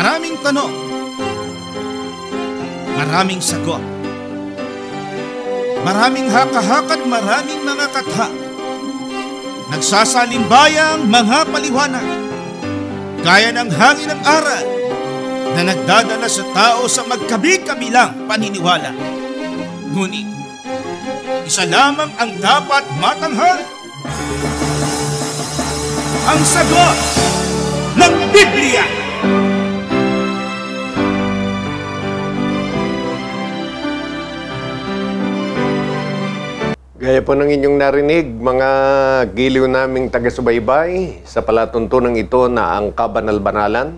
Maraming tanong, maraming sagot, maraming haka-haka at maraming mga katha. Nagsasalimbayang mga paliwanag, gaya ng hangin ng aral na nagdadala sa tao sa magkabi-kabilang paniniwala. Ngunit, isa lamang ang dapat matanghal: ang sagot ng Biblia. Gaya po ng inyong narinig, mga giliw naming taga-subaybay, sa palatuntunang ito na ang kabanal-banalan,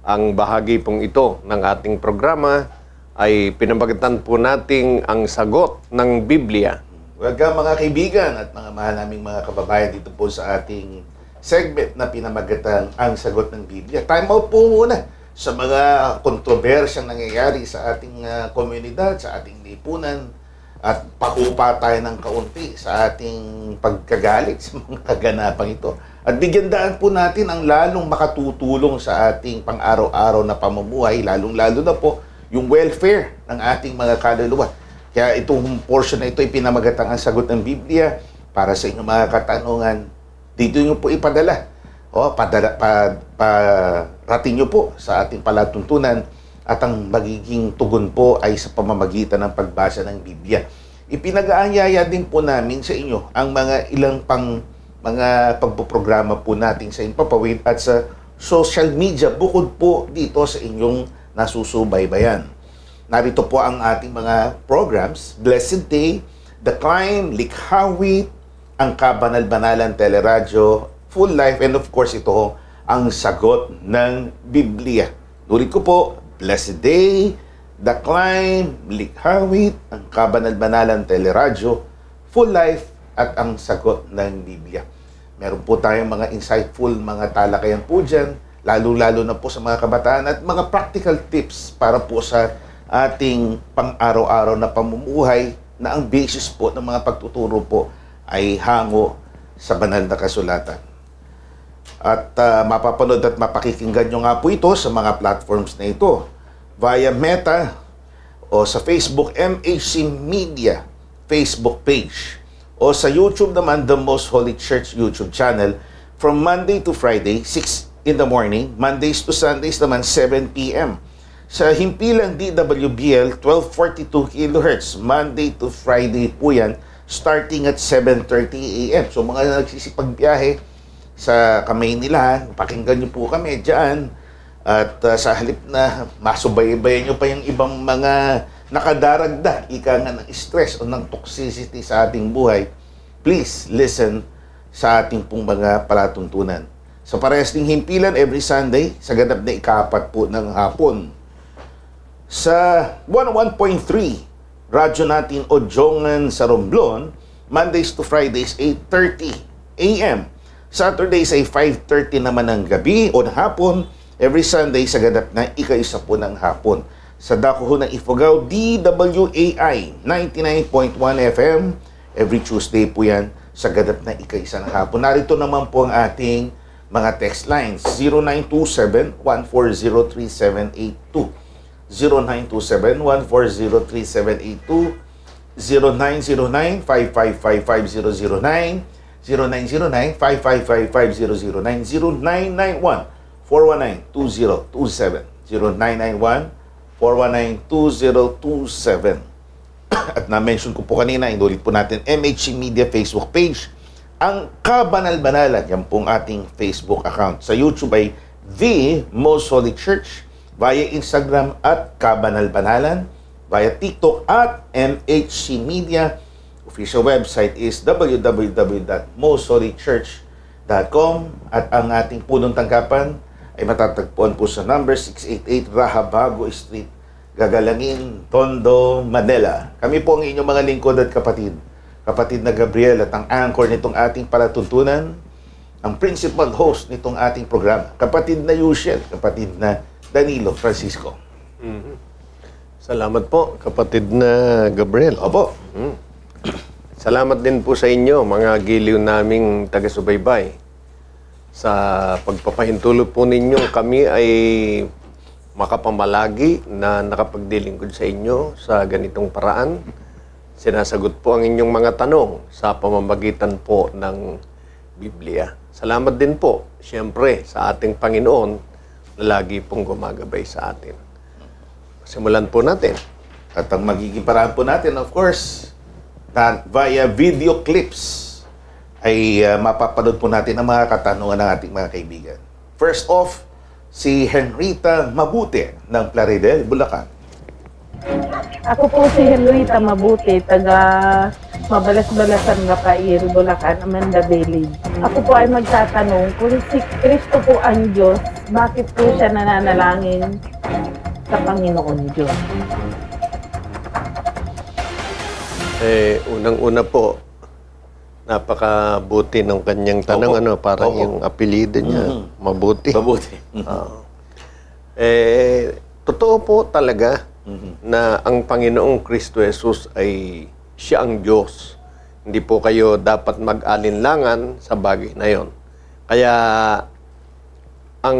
ang bahagi pong ito ng ating programa ay pinamagatan po nating ang sagot ng Biblia. Welcome mga kaibigan at mga mahal naming mga kababayan dito po sa ating segment na pinamagatan ang sagot ng Biblia. Time out po muna sa mga kontrobersyang nangyayari sa ating komunidad, sa ating lipunan, at pakupa tayo ng kaunti sa ating pagkagalit sa mga kaganapang ito. At bigyan daan po natin ang lalong makatutulong sa ating pang-araw-araw na pamumuhay, lalong-lalo na po yung welfare ng ating mga kaluluwa. Kaya itong portion na ito ay pinamagatang ang sagot ng Biblia para sa inyong mga katanungan. Dito nyo po ipadala. Parating nyo po sa ating palatuntunan. At ang magiging tugon po ay sa pamamagitan ng pagbasa ng Biblia. Ipinag-aanyaya din po namin sa inyo ang mga ilang mga pagpoprograma po natin sa Impapawid at sa social media bukod po dito sa inyong nasusubaybayan. Narito po ang ating mga programs: Blessed Day, The Climb, Likhawi, ang Kabanal-Banalan Teleradyo, Full Life, and of course ito ang sagot ng Biblia. Ulit ko po: Blessed Day, The Climb, Likhawit, ang Kabanal-Banalan Teleradyo, Full Life, at ang sagot ng Biblia. Meron po tayong mga insightful, mga talakayan po dyan, lalo-lalo na po sa mga kabataan at mga practical tips para po sa ating pang-araw-araw na pamumuhay na ang basis po ng mga pagtuturo po ay hango sa banal na kasulatan. At mapapanood at mapakikinggan nyo nga po ito sa mga platforms na ito via Meta o sa Facebook MHC Media Facebook page o sa YouTube naman, The Most Holy Church YouTube channel, from Monday to Friday 6 in the morning, Mondays to Sundays naman 7 p.m. Sa himpilang DWBL 1242 kHz, Monday to Friday po yan, starting at 7:30 a.m. So mga nagsisipagbiyahe sa Kamaynilan, pakinggan nyo po kami dyan. At sa halip na masubaybayan nyo pa yung ibang mga nakadaragdag, ika nga ng stress o ng toxicity sa ating buhay, please listen sa ating pong mga palatuntunan. Sa parehas ding himpilan, every Sunday, sa ganap na ika-4 po ng hapon. Sa 101.3, radyo natin Odjongan sa Romblon, Mondays to Fridays, 8:30 a.m. Saturdays ay 5:30 naman ng gabi o ng hapon. Every Sunday sa ganap na ika-1 po ng hapon. Sa dako ho ng Ifugao, DWAI 99.1 FM. Every Tuesday po yan sa ganap na ika-1 ng hapon. Narito naman po ang ating mga text lines: 0927-1403782, 0927-1403782, 0909-5555009, 0909-5555009, 0991-419-2027, 0991-419-2027. At na-mention ko po kanina, inulit po natin, MHC Media Facebook page, ang Kabanal-Banalan, yan pong ating Facebook account. Sa YouTube ay The Most Holy Church, via Instagram at Kabanal-Banalan, via TikTok at MHC Media. Official website is www.mostholychurch.com, at ang ating punong tanggapan ay matatagpuan po sa number 688 Rahabago Street, Gagalangin, Tondo, Manila. Kami po ang inyong mga lingkod at kapatid na Gabriel, at ang anchor nitong ating palatuntunan, ang principal host nitong ating programa, kapatid na Yushel, kapatid na Danilo Francisco. Salamat po, kapatid na Gabriel. Opo. Salamat din po sa inyo, mga giliw naming taga-subaybay. Sa pagpapahintulot po ninyo, kami ay makapamalagi na nakapagdilingkod sa inyo sa ganitong paraan. Sinasagot po ang inyong mga tanong sa pamamagitan po ng Biblia. Salamat din po, siyempre, sa ating Panginoon na lagi pong gumagabay sa atin. Simulan po natin. At ang magiging paraan po natin, of course, na via video clips ay mapapanood po natin ang mga katanungan ng ating mga kaibigan. First off, si Henrita Mabuti ng Plaridel, Bulacan. Ako po si Henrita Mabuti, taga Mabalas-Balasan, Gapair, Bulacan, Amanda Village. Ako po ay magtatanong kung si Kristo po ang Diyos, bakit po siya nananalangin sa Panginoon Diyos? Unang-una po, napakabuti ng kanyang tanong. Opo. Parang Opo. yung apelido niya, Mabuti. Mabuti. Totoo po talaga na ang Panginoong Kristo Jesus ay siya ang Diyos. Hindi po kayo dapat mag-alinlangan sa bagay na yon. Kaya ang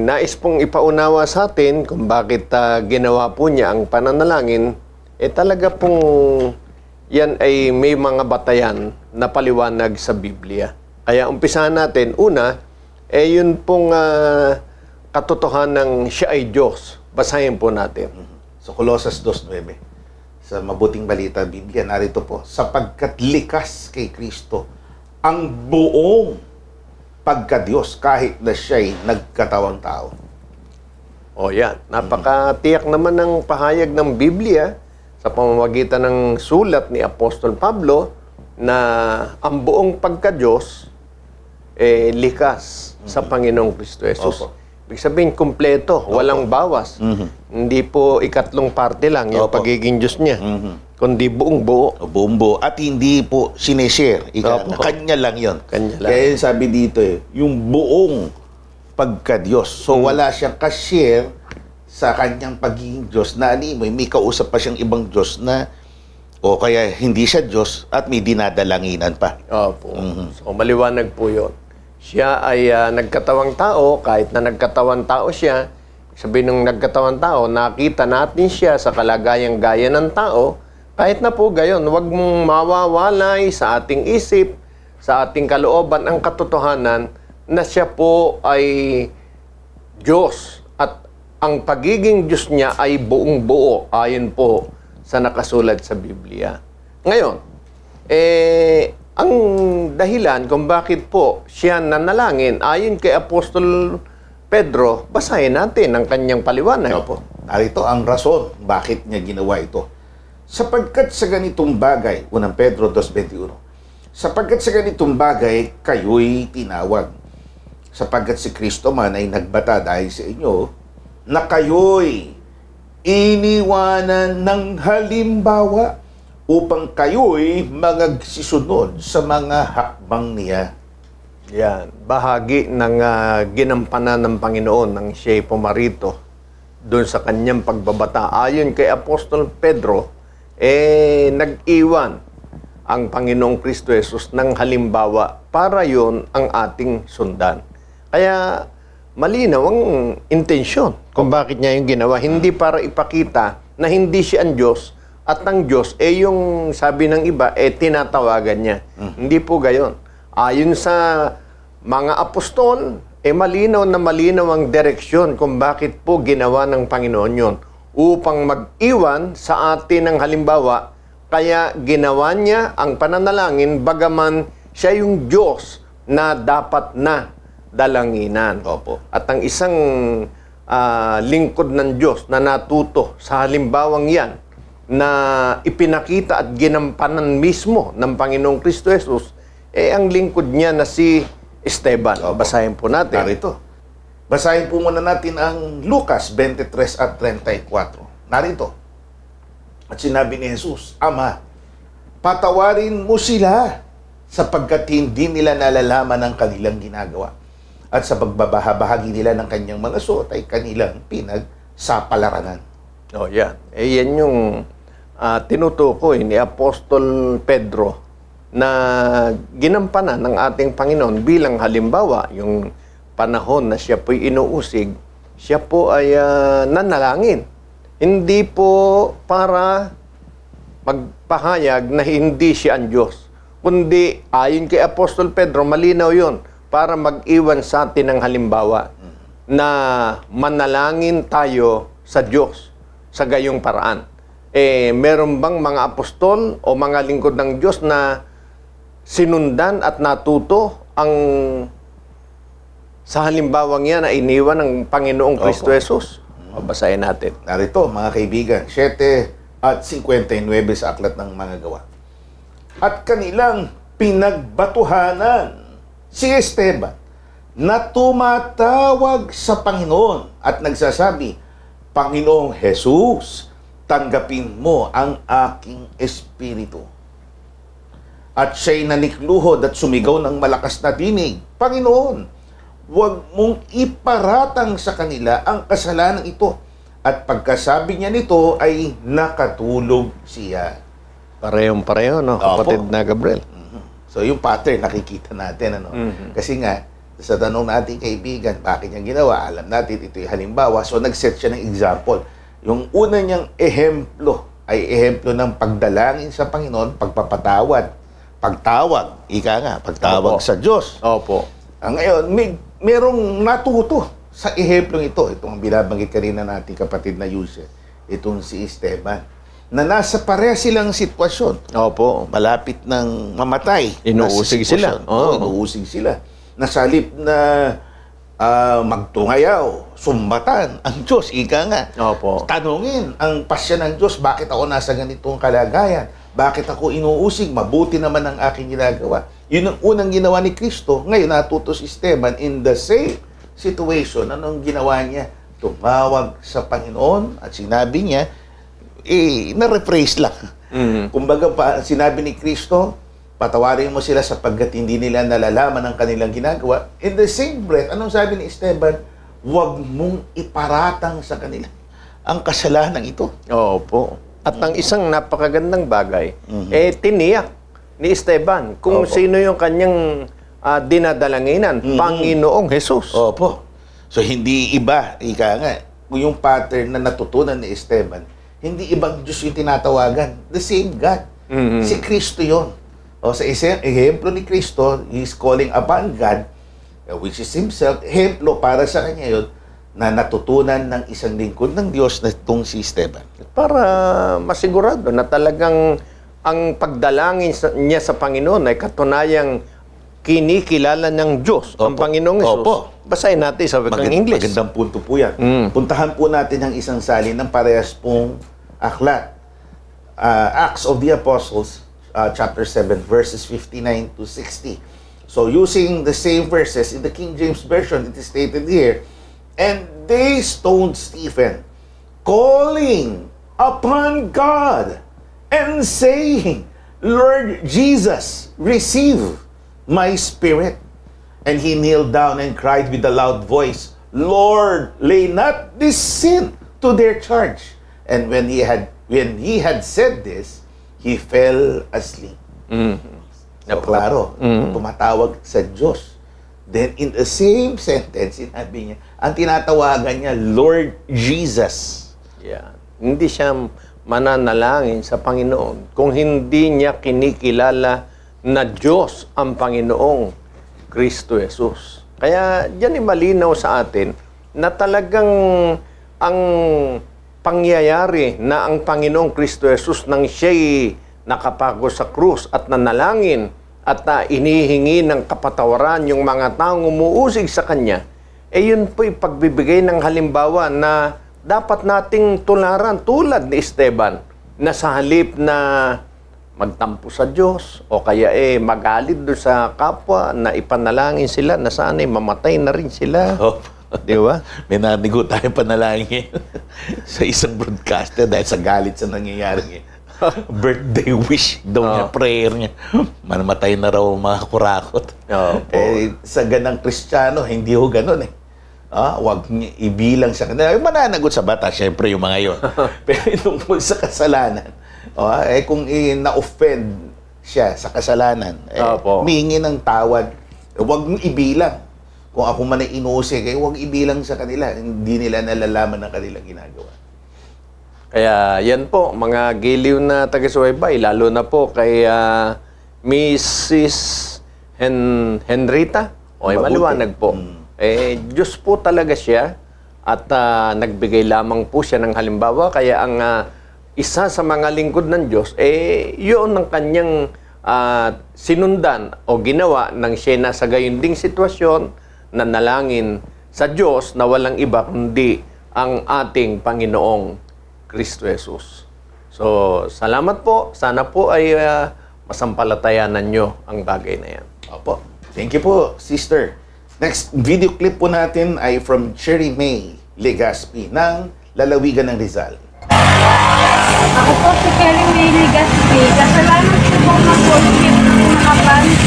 nais pong ipaunawa sa atin kung bakit ginawa po niya ang pananalangin, talaga pong yan ay may mga batayan na paliwanag sa Biblia. Kaya umpisahan natin, una, yun pong katotohanan ng siya ay Diyos. Basahin po natin. So, Colossus 2:9. Sa Mabuting Balita Biblia, narito po, sapagkat likas kay Kristo ang buong pagka-Diyos kahit na siya'y nagkatawang tao. O yan, napakatiyak naman ng pahayag ng Biblia sa pamamagitan ng sulat ni Apostol Pablo na ang buong pagka-Diyos likas sa Panginoong Kristo Jesus. Opo. Ibig sabihin, kumpleto, walang bawas. Hindi po ikatlong parte lang yung Opo. pagiging Diyos niya, kundi buong buo. Buong buo. At hindi po sineshare. Opo. Kanya lang yon. Kanya lang. Kaya sabi dito yung buong pagka-Diyos. So, wala siyang ka-share sa kanyang pagiging Diyos na animoy, may kausap pa siyang ibang Diyos na o kaya hindi siya Diyos at may dinadalanginan pa. Opo. So, maliwanag po yun. Siya ay nagkatawang tao, kahit na nagkatawang tao siya, sabihin ng nagkatawang tao, nakita natin siya sa kalagayang gaya ng tao, kahit na po gayon, huwag mong mawawalay sa ating isip, sa ating kalooban, ang katotohanan na siya po ay Diyos at ang pagiging Diyos niya ay buong buo, ayon po sa nakasulat sa Biblia. Ngayon, ang dahilan kung bakit po siya nanalangin, ayon kay Apostol Pedro, basahin natin ang kanyang paliwanag. Opo. Narito ang rason bakit niya ginawa ito. Sapagkat sa ganitong bagay, 1 Pedro 2:21, sapagkat sa ganitong bagay, kayo'y tinawag. Sapagkat si Kristo man ay nagbata dahil sa inyo, na kayo'y iniwanan ng halimbawa upang kayo'y magsisunod sa mga hakbang niya. Yan, bahagi ng ginampanan ng Panginoon nang siya'y pumarito doon sa kanyang pagbabata. Ayon kay Apostol Pedro, nag-iwan ang Panginoong Kristo Jesus ng halimbawa para yon ang ating sundan. Kaya malinaw ang intensyon kung bakit niya yung ginawa. Hindi para ipakita na hindi siya ang Diyos at ang Diyos, yung sabi ng iba, tinatawagan niya. Hindi po gayon. Ayon sa mga apostol, malinaw na malinaw ang direksyon kung bakit po ginawa ng Panginoon yon upang mag-iwan sa atin ng halimbawa. Kaya ginawa niya ang pananalangin bagaman siya yung Diyos na dapat na dalanginan. Opo. At ang isang lingkod ng Diyos na natuto sa halimbawang yan na ipinakita at ginampanan mismo ng Panginoong Kristo Jesus, ang lingkod niya na si Esteban. Opo. Basahin po natin. Narito. Basahin po muna natin ang Lucas 23 at 34. Narito. At sinabi ni Jesus, Ama, patawarin mo sila sapagkat hindi nila nalalaman ang kanilang ginagawa. At sa pagbabahabahagi nila ng kanyang mga suot ay kanilang pinagsapalaranan. Yan. Yan yung tinutukoy ni Apostol Pedro na ginampanan ng ating Panginoon bilang halimbawa, yung panahon na siya po'y inuusig siya po ay nanalangin. Hindi po para magpahayag na hindi siya ang Diyos. Kundi, ayon kay Apostol Pedro, malinaw yun para mag-iwan sa atin ng halimbawa na manalangin tayo sa Diyos sa gayong paraan. Meron bang mga apostol o mga lingkod ng Diyos na sinundan at natuto ang sa halimbawang yan na iniwan ng Panginoong Kristo Jesus? Basahin natin. Narito, mga kaibigan, 7 at 59 sa Aklat ng Mga Gawa. At kanilang pinagbatuhanan si Esteban na tumatawag sa Panginoon at nagsasabi, Panginoong Jesus, tanggapin mo ang aking espiritu. At siya'y nanikluhod at sumigaw ng malakas na tinig, Panginoon, huwag mong iparatang sa kanila ang kasalanan ito. At pagkasabi niya nito ay nakatulog siya. Parehong-pareho, no? Kapatid na Gabriel. So yung pattern nakikita natin, ano? Kasi nga, sa tanong natin kaibigan, bakit niya ginawa? Alam natin, ito yung halimbawa. So nag-set siya ng example. Yung una niyang ehemplo ay ehemplo ng pagdalangin sa Panginoon, pagpapatawad, pagtawag, pagtawag sa Diyos. Opo. Ngayon, merong natuto sa eheplong ito. Itong binabanggit kanina natin kapatid na Yuse, itong si Esteban, na nasa pareha silang sitwasyon. Opo. Malapit ng mamatay. Inuusig sila. Inuusig sila. Nasa halip na magtungayaw, sumbatan ang Diyos, Opo. tanungin ang pasya ng Diyos, bakit ako nasa ganitong kalagayan? Bakit ako inuusig? Mabuti naman ang aking ginagawa. Yun ang unang ginawa ni Kristo. Ngayon, natuto si Esteban in the same situation. Anong ginawa niya? Tumawag sa Panginoon at sinabi niya, na-rephrase lang. Kumbaga, sinabi ni Kristo, patawarin mo sila sapagkat hindi nila nalalaman ang kanilang ginagawa. In the same breath, anong sabi ni Esteban? Huwag mong iparatang sa kanila ang kasalanan ito. Opo. At ang isang napakagandang bagay, tiniyak ni Esteban kung sino yung kanyang dinadalanginan, Panginoong Jesus. Opo. So, hindi iba, yung pattern na natutunan ni Esteban, hindi ibang Diyos yung tinatawagan. The same God. Si Kristo yun. Sa ehemplo ni Kristo, He's calling upon God, which is Himself, ehemplo para sa Kanya yun, na natutunan ng isang lingkod ng Diyos na itong si Esteban. Para masigurado na talagang ang pagdalangin niya sa Panginoon ay katunayang kinikilala ng Diyos, ang Panginoong Jesus. Basahin natin sa wikang English. Magandang punto po yan. Puntahan po natin ang isang salin ng parehas pong aklat. Acts of the Apostles, chapter 7, verses 59 to 60. So, using the same verses in the King James Version, it is stated here, and they stoned Stephen, calling upon God and saying, Lord Jesus, receive my spirit. And he kneeled down and cried with a loud voice, Lord, lay not this sin to their charge. And when he had said this, he fell asleep. So, klaro, tumatawag sa Diyos. Then, in the same sentence, sinabi niya, ang tinatawagan niya, Lord Jesus. Yeah. Hindi siya mananalangin sa Panginoon kung hindi niya kinikilala na Diyos ang Panginoong Kristo Jesus. Kaya diyan ay malinaw sa atin na talagang ang pangyayari na ang Panginoong Kristo Jesus nang siya'y nakapako sa krus at nanalangin at inihingi ng kapatawaran yung mga taong umuusig sa Kanya, yun po'y pagbibigay ng halimbawa na dapat nating tularan tulad ni Esteban na sa halip na magtampo sa Diyos o kaya magalit doon sa kapwa na ipanalangin sila na sana mamatay na rin sila. Di ba? May narinig tayo panalangin sa isang broadcaster dahil sa galit sa nangyayari. Birthday wish daw niya, prayer niya. Manamatay na raw mga kurakot. Sa ganang Kristiyano, hindi ho ganun Huwag niya ibilang sa kanila. Mananagot sa bata, syempre yung mga yon. Pero tungkol sa kasalanan, kung na-offend siya sa kasalanan, humingi ng tawad, huwag mong ibilang. Kung ako man ay inusik, huwag ibilang sa kanila. Hindi nila nalalaman ang kanilang ginagawa. Kaya yan po, mga giliw na taga-subaybay, lalo na po kay Mrs. Henrita. O maliwanag po. Diyos po talaga siya at nagbigay lamang po siya ng halimbawa. Kaya ang isa sa mga lingkod ng Diyos, yun ang kanyang sinundan o ginawa nang siya nasa gayon ding sitwasyon na nalangin sa Diyos na walang iba kundi ang ating Panginoong Kristo Jesus. So, salamat po. Sana po ay masampalatayanan nyo ang bagay na yan. Opo. Thank you po, sister. Next video clip po natin ay from Cherry May Legaspi ng Lalawigan ng Rizal. Ako po si Cherry May Legaspi. Kasalanan ko po mag-worship ng mga fans.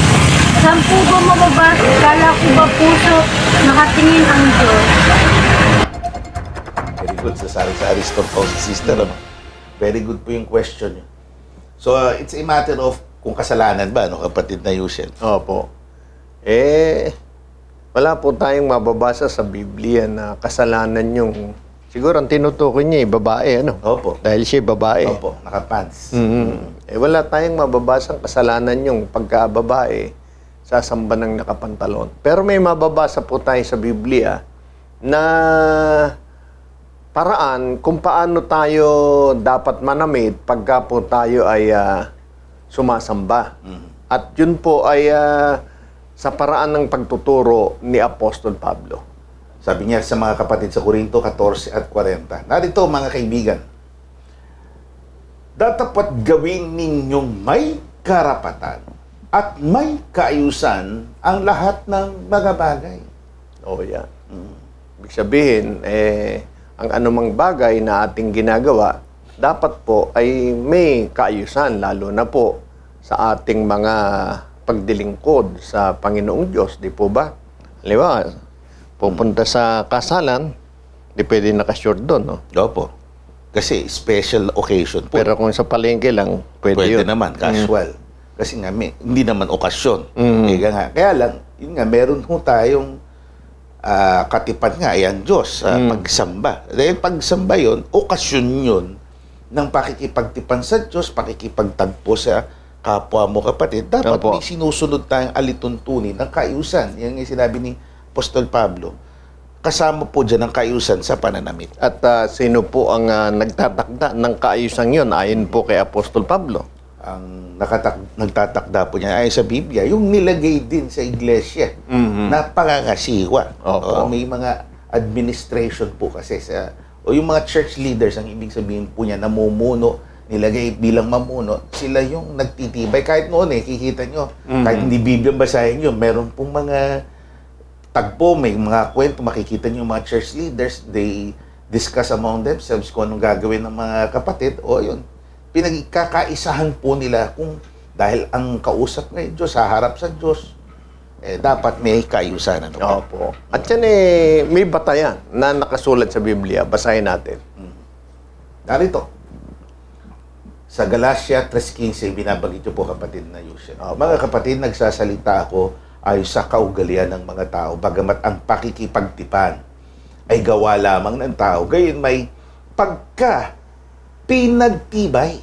Saan po ba mababasa? Kala ko ba puso nakatingin ang Diyos? Very good. Sa sari-sari store po si sister. Ano? Very good po yung question niyo. So, it's a matter of kung kasalanan ba, no, kapatid na Yusel? Opo. Wala po tayong mababasa sa Biblia na kasalanan yung siguro ang tinutukoy niya babae, ano? Opo. Dahil siya babae. Opo, nakapants. Wala tayong mababasang kasalanan yung pagkababae sasamba ng nakapantalon. Pero may mababasa po tayo sa Biblia na paraan kung paano tayo dapat manamit pagka po tayo ay sumasamba. At yun po ay sa paraan ng pagtuturo ni Apostol Pablo. Sabi niya sa mga kapatid sa Corinto 14 at 40. Narito mga kaibigan, dapat gawin ninyong may karapatan at may kaayusan ang lahat ng mga bagay. O yan. Ibig sabihin, ang anumang bagay na ating ginagawa, dapat po ay may kaayusan, lalo na po sa ating mga pagdilingkod sa Panginoong Diyos, di po ba? Halimbawa, pupunta sa kasalan, di pwede nakashort doon, no? Opo. Kasi special occasion po. Pero kung sa palengke lang, pwede yun. naman, casual. Kasi nga, hindi naman okasyon. Kaya lang, yun nga, meron ho tayong katipan nga, ayan, Diyos, pagsamba. Dahil pagsamba yun, okasyon yun ng pakikipagtipan sa Diyos, pakikipagtagpo sa kapwa mo kapatid. Dapat may sinusunod tayong alituntunin ng kaayusan. Yan yung sinabi ni Apostol Pablo. Kasama po dyan ang kaayusan sa pananamit. At sino po ang nagtatakda ng kaayusan yun ayon po kay Apostol Pablo? Ang nagtatakda po niya ay sa Biblia, yung nilagay din sa iglesia na pangangasiwa. May mga administration po kasi o yung mga church leaders, ang ibig sabihin po niya, namumuno, nilagay bilang mamuno, sila yung nagtitibay. Kahit noon kikita nyo, kahit hindi Biblia basahin nyo, meron pong mga tagpo, may mga kwento, makikita nyo yung mga church leaders, they discuss among themselves kung anong gagawin ng mga kapatid, o yun, pinagkakaisahan po nila kung dahil ang kausap ng Diyos, haharap sa Diyos, dapat may kaayusan. Ano po? Opo. At yan may batayan na nakasulat sa Biblia. Basahin natin. Narito. Sa Galatia 3:15, binabagit niyo po kapatid na Yusel. Mga kapatid, nagsasalita ako ayon sa kaugalian ng mga tao, bagamat ang pakikipagtipan ay gawa lamang ng tao. Gayon may pagka pinagtibay,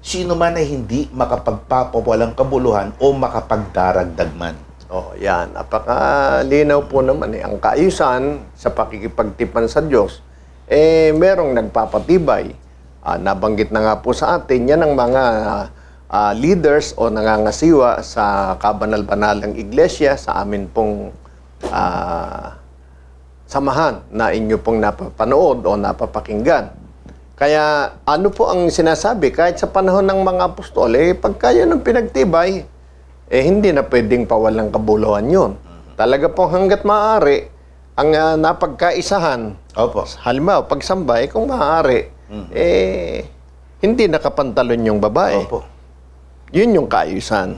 sino man ay hindi makapagpapawalang kabuluhan o makapagdaragdag man. Yan. Napakalinaw po naman ang kaayusan sa pakikipagtipan sa Diyos, merong nagpapatibay. Nabanggit na nga po sa atin, yan ang mga leaders o nangangasiwa sa kabanal-banalang iglesia, sa amin pong samahan na inyo pong napapanood o napapakinggan. Kaya ano po ang sinasabi? Kahit sa panahon ng mga apostol, pagka yun ang pinagtibay, hindi na pwedeng pawalang kabuluhan yun. Talaga pong hanggat maaari, ang napagkaisahan, halimbawa, pagsamba, kung maaari, hindi nakapantalon yung babae. Yun yung kaayusan.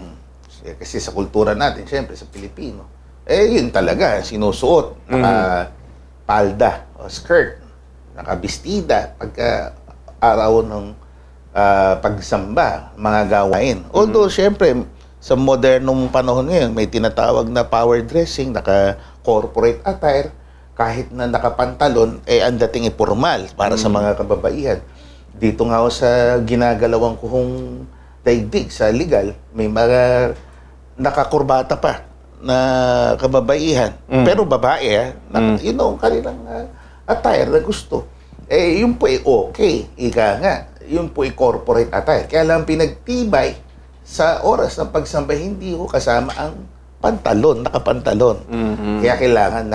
Kasi sa kultura natin, siyempre sa Pilipino, yun talaga, sinusuot, palda o skirt, nakabistida, pagka araw ng pagsamba, mga gawain. Although, siyempre, sa modernong panahon ngayon, may tinatawag na power dressing, corporate attire, kahit na nakapantalon, ang dating formal para sa mga kababaihan. Dito nga ako sa ginagalawan kong daigdig sa legal, may mga nakakurbata pa na kababaihan. Pero babae, kanilang attire na gusto. Yun po okay. Ika nga, yun po corporate attire. Kaya lang pinagtibay sa oras ng pagsamba, hindi ko kasama ang pantalon, nakapantalon. Kaya kailangan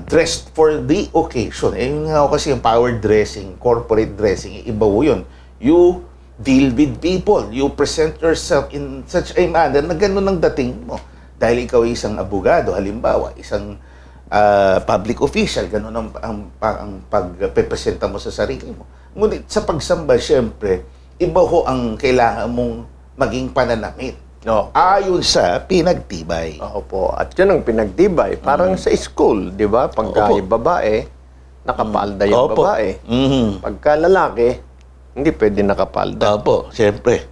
dressed for the occasion. Yun nga kasi yung power dressing, corporate dressing, iba po yun. You deal with people. You present yourself in such a manner na gano'n ang dating mo. Dahil ikaw ay isang abogado, halimbawa, isang public official, gano'n ang pagpepresenta mo sa sarili mo. Ngunit sa pagsamba, syempre, iba ho ang kailangan mong maging pananamit. No. Ayon sa pinagtibay. Opo. At yun ang pinagtibay. Parang sa school, di ba? Pagka babae, nakapalda yung babae. Pagka lalaki, hindi pwede nakapalda. Opo, siyempre.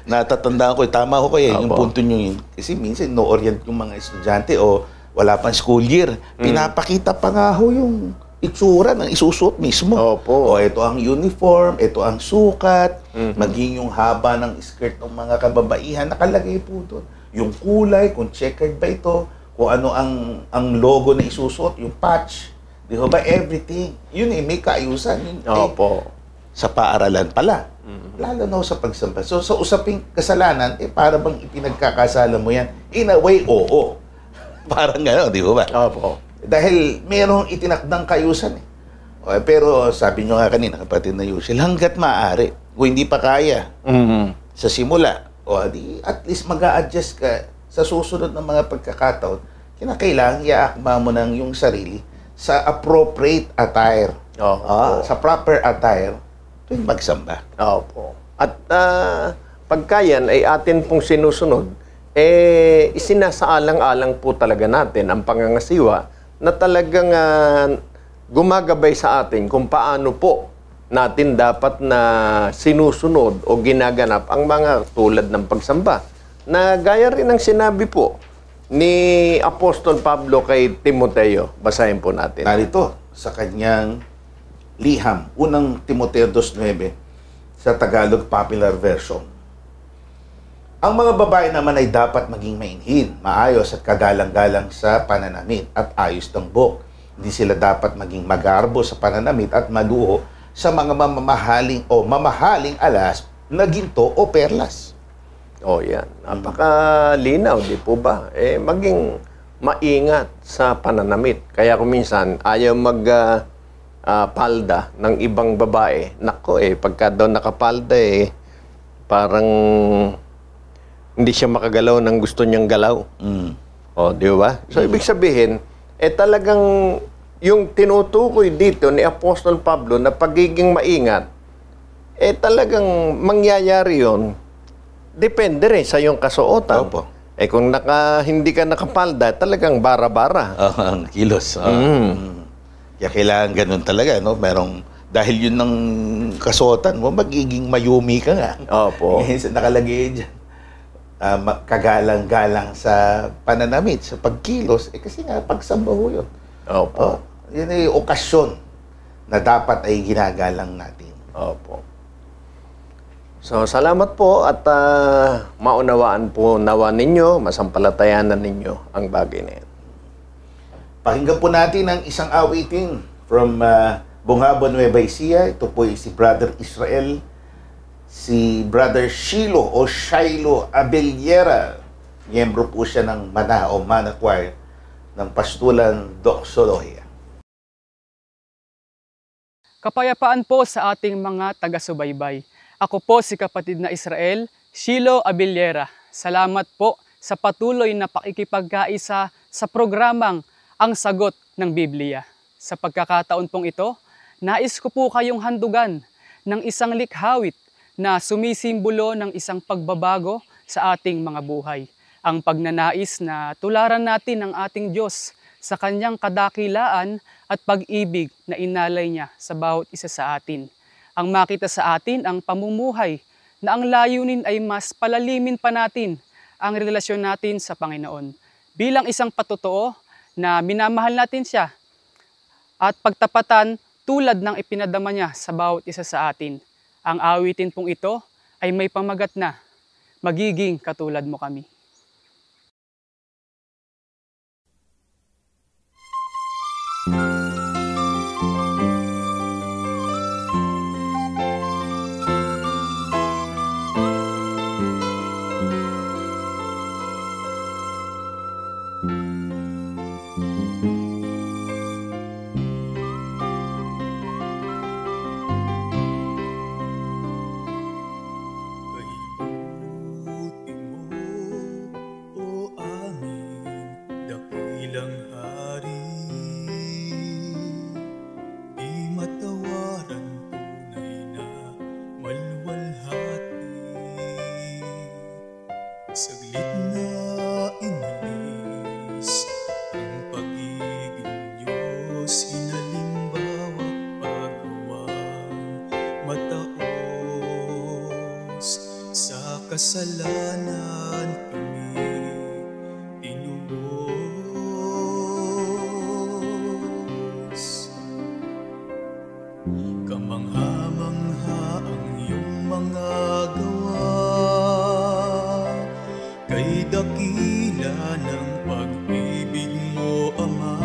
Natatandaan ko, tama ko kayo, yung punto nyo yun. Kasi minsan, no-orient yung mga estudyante o wala pang school year. Pinapakita pa nga ho yung itsura ng isusuot mismo. Opo. O ito ang uniform, ito ang sukat, maging yung haba ng skirt ng mga kababaihan, nakalagay po doon. Yung kulay, kung checkered ba ito, kung ano ang logo na isusuot, yung patch, di ba, everything. Yun may kaayusan. Yun, Opo. sa paaralan pala. Lalo na sa pagsamba. So, sa usaping kasalanan, para bang ipinagkakasala mo yan? In a way, oo. Parang gano'n, di ba? Opo. Dahil merong itinakdang kayusan eh. Pero sabi nyo nga kanina, kapatid na Yusil, hanggat maaari, kung hindi pa kaya, sa simula, at least mag-a-adjust ka sa susunod ng mga pagkakataon, kinakailangan iaakma mo ng yung sarili sa appropriate attire. Sa proper attire, tuwing magsamba. Opo. At pagka yan ay atin pong sinusunod, isinasaalang-alang po talaga natin ang pangangasiwa na talagang gumagabay sa atin kung paano po natin dapat na sinusunod o ginaganap ang mga tulad ng pagsamba. Na gaya rin ng sinabi po ni Apostol Pablo kay Timoteo. Basahin po natin. Narito, sa kanyang liham, unang Timoteo 2:9, sa Tagalog Popular Version. Ang mga babae naman ay dapat maging mainhin, maayos at kagalang-galang sa pananamit at ayos ng buhok. Hindi sila dapat maging magarbo sa pananamit at maluho sa mga mamahaling alas na ginto o perlas. Yan. Napakalinaw, di po ba? Maging maingat sa pananamit. Kaya kung minsan ayaw palda ng ibang babae. Nako pagka daw nakapalda parang hindi siya makagalaw ng gusto niyang galaw. Di ba? So, ibig sabihin, talagang yung tinutukoy dito ni Apostol Pablo na pagiging maingat, talagang mangyayari yon. Depende rin sa iyong kasuotan. Opo. Kung hindi ka nakapalda, talagang bara-bara. Ang kilos. Kaya kailangan ganun talaga, no? Dahil yun ng kasuotan mo, magiging mayumi ka nga. Opo. Nakalagay dyan. Kagalang-galang sa pananamit, sa pagkilos, kasi nga, pagsamba ho yun. Opo. Yun ay okasyon na dapat ay ginagalang natin. Opo. So, salamat po at maunawaan po nawa ninyo, masampalatayanan ninyo ang bagay na yan. Pakinggan po natin ang isang awitin from Bungabon, Nueva Ecija. Ito po si Brother Israel, si Brother Shiloh Abeliera. Miyembro po siya ng Mana o Mana Choir ng Pastulan Doxologia. Kapayapaan po sa ating mga taga-subaybay. Ako po si kapatid na Israel, Shiloh Abeliera. Salamat po sa patuloy na pakikipagkaisa sa programang Ang Sagot ng Biblia. Sa pagkakataon pong ito, nais ko po kayong handugan ng isang likhawit na sumisimbolo ng isang pagbabago sa ating mga buhay. Ang pagnanais na tularan natin ang ating Diyos sa kanyang kadakilaan at pag-ibig na inalay niya sa bawat isa sa atin. Ang makita sa atin ang pamumuhay na ang layunin ay mas palalimin pa natin ang relasyon natin sa Panginoon. bilang isang patotoo na minamahal natin siya at pagtapatan tulad ng ipinadama niya sa bawat isa sa atin. Ang awitin pong ito ay may pamagat na, magiging katulad mo kami. Saglit na inalis ang pag-ibig Diyos, inalimbawa pagawang mataos. Sa kasalanan kami tinubos. Kamangha-mangha ang iyong mga gawa, kay dakila ng pag-ibig mo, Ama.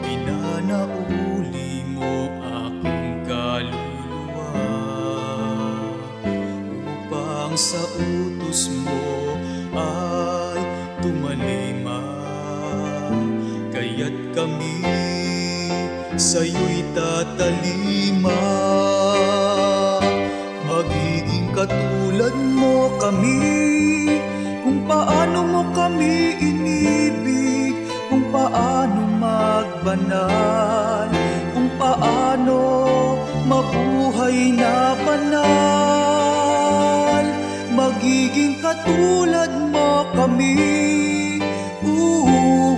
Pinanauli mo aking kaluluwa upang sa utos mo ay tumalima. Kaya't kami sa'yo'y tatalima, magiging katulad mo kami, kung paano mo kami inibig, kung paano magbanal, kung paano mabuhay na banal. Magiging katulad mo kami,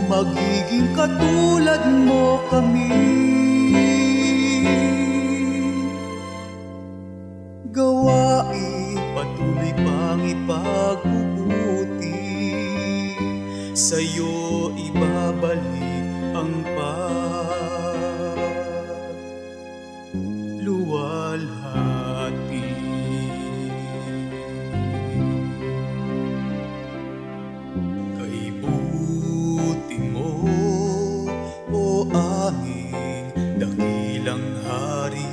magiging katulad mo kami. Gawain patuloy pang ipagbubuti, sa'yo ibabalik ang pagluwalhati. Kay buti mo, o aming dakilang hari,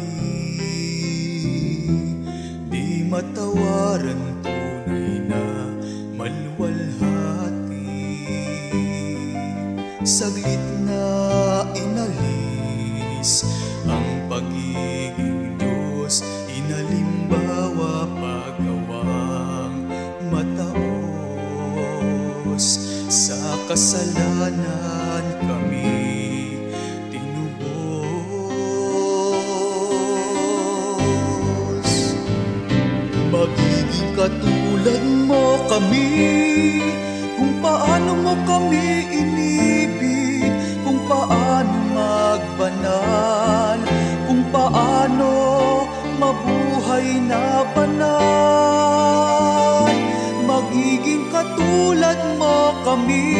matawaran tunay na malwalhati. Saglit na inalis ang pag-ibig Diyos, inalimbawa pagawang mataos. Sa kasalanan kami tinubos. Magiging katulad mo kami, kung paano mo kami inibig, kung paano magbanal, kung paano mabuhay na banal. Magiging katulad mo kami,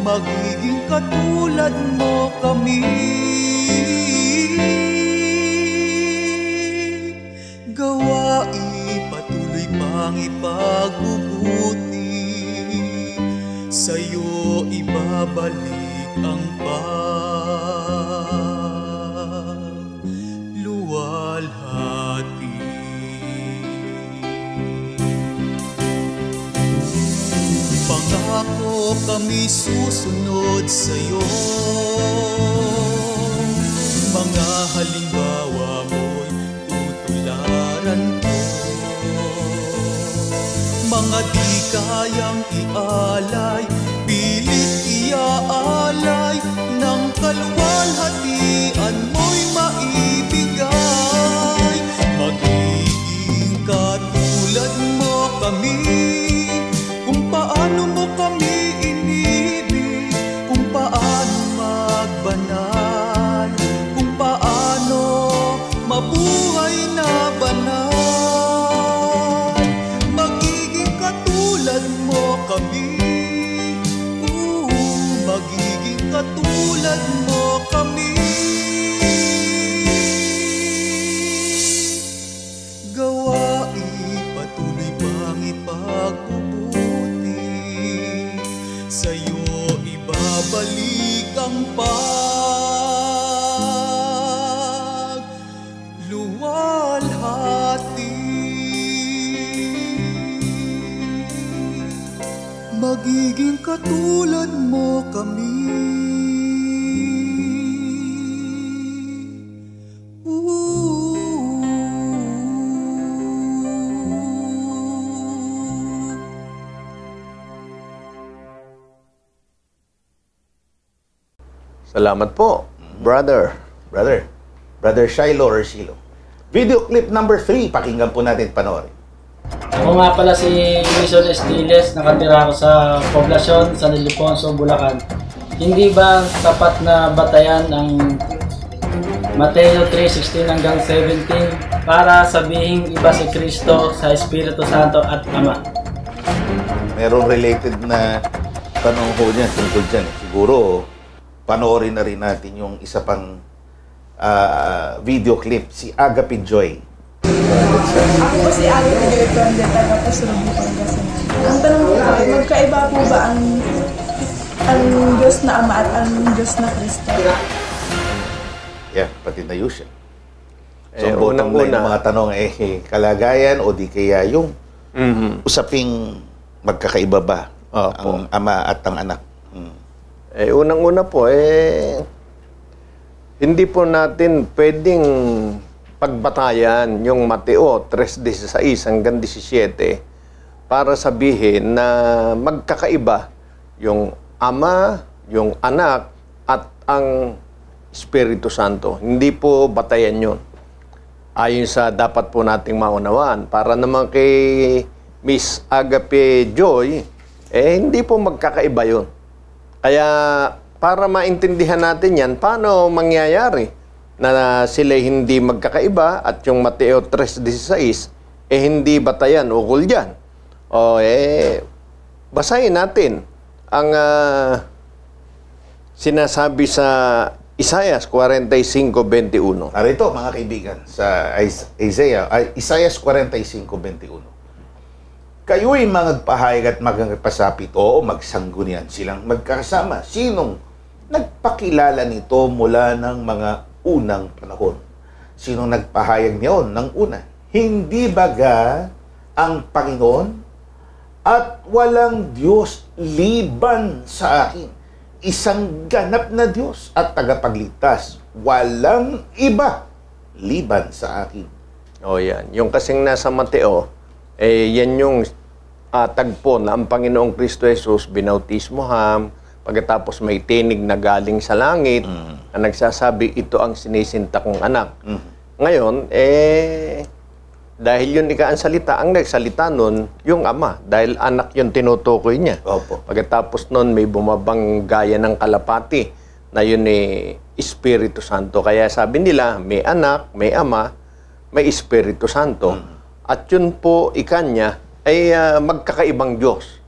magiging katulad mo kami. Gawain patuloy pang ipagbubuti, sa'yo ibabalik ang pagluwalhati. Pangako kami susunod sa'yo, mga halimbawa mo'y tutularan ko. Mga di kayang ialay, pilit iaalay, ng kaluwalhatian mo'y maibigay. Magiging katulad mo kami, kung paano mo kami inibig, kung paano magbanal, kung paano mabuhay na banal. Magiging katulad katulad mo kami. Gawain patuloy pang ipagbubuti, sa'yo ibabalik ang pagluwalhati. Magiging katulad mo kami. Salamat po, brother. Brother Shiloh or Shiloh. Video clip number 3, pakinggan po natin, panoorin. Ako nga pala si Wilson Estiles, nakatira ako sa poblasyon San Ildefonso, Bulacan. Hindi ba sapat na batayan ang Mateo 3:16 hanggang 17 para sabihin iba si Kristo sa Espiritu Santo at Ama? Merong related na tanong ko niyan tungkol dyan. Siguro, panoorin na rin natin yung isa pang video clip, si Agape Joy. Ako po si Agape Joy from the taga-Pasurong Pangasinan. Ang tanong ko po, magkaiba po ba ang Diyos na Ama at ang Diyos na Kristo? Yeah, pati na yun siya. So, bottom line ng mga tanong, kalagayan o di kaya yung usaping magkakaiba ba ang Ama at ang Anak? Unang-una po, hindi po natin pwedeng pagbatayan yung Mateo 3:16 hanggang 17 para sabihin na magkakaiba yung Ama, yung Anak, at ang Espiritu Santo. Hindi po batayan yun. Ayon sa dapat po nating maunawaan. Para naman kay Miss Agape Joy, hindi po magkakaiba yun. Kaya para maintindihan natin yan, paano mangyayari na sila hindi magkakaiba at yung Mateo 3:16 hindi batayan ukol dyan? Basahin natin ang sinasabi sa Isaiah 45:21. Narito mga kaibigan sa Isaiah 45:21. Kayo'y magpahayag at magpasapit, o magsanggunian silang magkasama. Sinong nagpakilala nito mula ng mga unang panahon? Sinong nagpahayag niyon ng una? Hindi baga ang Panginoon at walang Diyos liban sa akin. Isang ganap na Diyos at tagapagligtas. Walang iba liban sa akin. Yan. Yung kasing nasa Mateo, yan yung tagpo na ang Panginoong Kristo Jesus binautismoham, pagkatapos may tinig na galing sa langit na nagsasabi, ito ang sinisinta kong anak. Ngayon, dahil yun ang salita, ang nagsalita nun, yung Ama, dahil anak yung tinutukoy niya. Opo. Pagkatapos nun, may bumabang gaya ng kalapati na yun Espiritu Santo. Kaya sabi nila, may anak, may Ama, may Espiritu Santo. At yun po, ikanya, ay magkakaibang Diyos.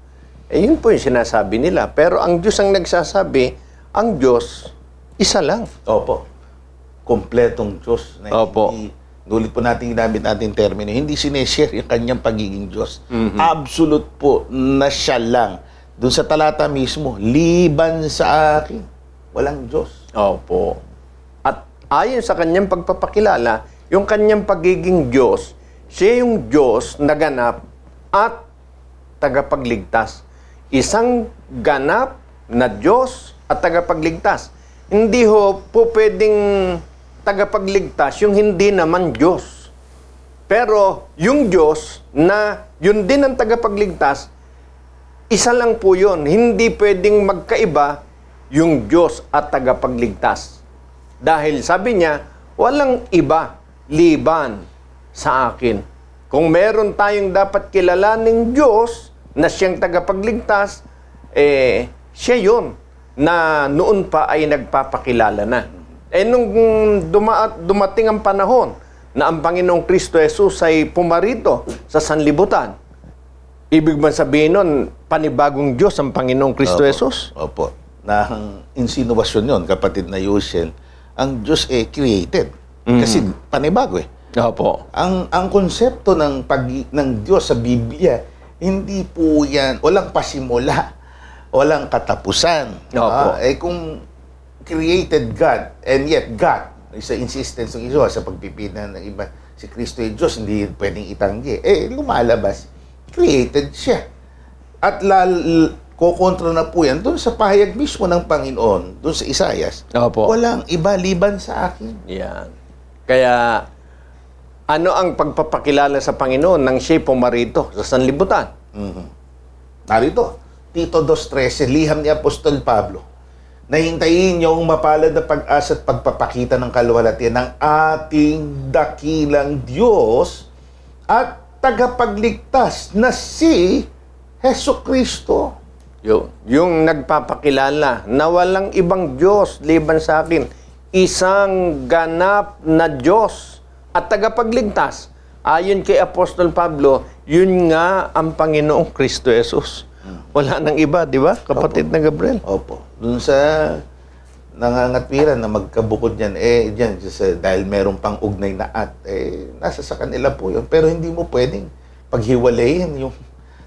Yun po yung sinasabi nila. Pero ang Diyos ang nagsasabi, ang Diyos, isa lang. Opo. Kompletong Diyos. Na Opo. Nulit po natin ginamit natin termino. Hindi sineshare yung kanyang pagiging Diyos. Absolute po na siya lang. Doon sa talata mismo, liban sa akin, walang Diyos. Opo. At ayon sa kanyang pagpapakilala, yung kanyang pagiging Diyos, siya yung Diyos na ganap at tagapagligtas. Isang ganap na Diyos at tagapagligtas. Hindi ho po pwedeng tagapagligtas yung hindi naman Diyos. Pero yung Diyos na yun din ang tagapagligtas, isa lang po yun. Hindi pwedeng magkaiba yung Diyos at tagapagligtas. Dahil sabi niya, walang iba liban sa akin. Kung meron tayong dapat kilalaning Diyos na siyang tagapagligtas, siya yun na noon pa ay nagpapakilala na. Nung dumating ang panahon na ang Panginoong Kristo Jesus ay pumarito sa sanlibutan, ibig man sabihin nun, panibagong Diyos ang Panginoong Kristo Jesus? Opo. ng insinuasyon yon, kapatid na Yushel. Ang Diyos created. Kasi panibago Opo. Ang konsepto ng Diyos sa Biblia, hindi po yan, walang pasimula, walang katapusan. Opo. Kung created God, and yet God, sa insistence ng iso, sa pagpipina ng iba, si Kristo ay Diyos, hindi pwedeng itanggi. Lumalabas, created siya. At kukontra na po yan doon sa pahayag mismo ng Panginoon, doon sa Isaias. Opo. Walang iba liban sa akin. Yan. Kaya, ano ang pagpapakilala sa Panginoon nang siya'y pumarito sa sanlibutan? Narito, Tito 2:13, liham ni Apostol Pablo, nahintayin niyo ang mapalad na pag-asa at pagpapakita ng kaluwalhatian ng ating dakilang Diyos at tagapagligtas na si Hesukristo. Yung nagpapakilala na walang ibang Diyos liban sa akin, isang ganap na Diyos at tagapagligtas. Ayon kay Apostol Pablo, yun nga ang Panginoong Kristo Jesus. Wala nang iba, di ba, kapatid na Gabriel? Opo. Doon sa nangangatwiran na magkabukod yan, dyan, dahil meron pang ugnay na nasa sa kanila po yun. Pero hindi mo pwedeng paghiwalayin yung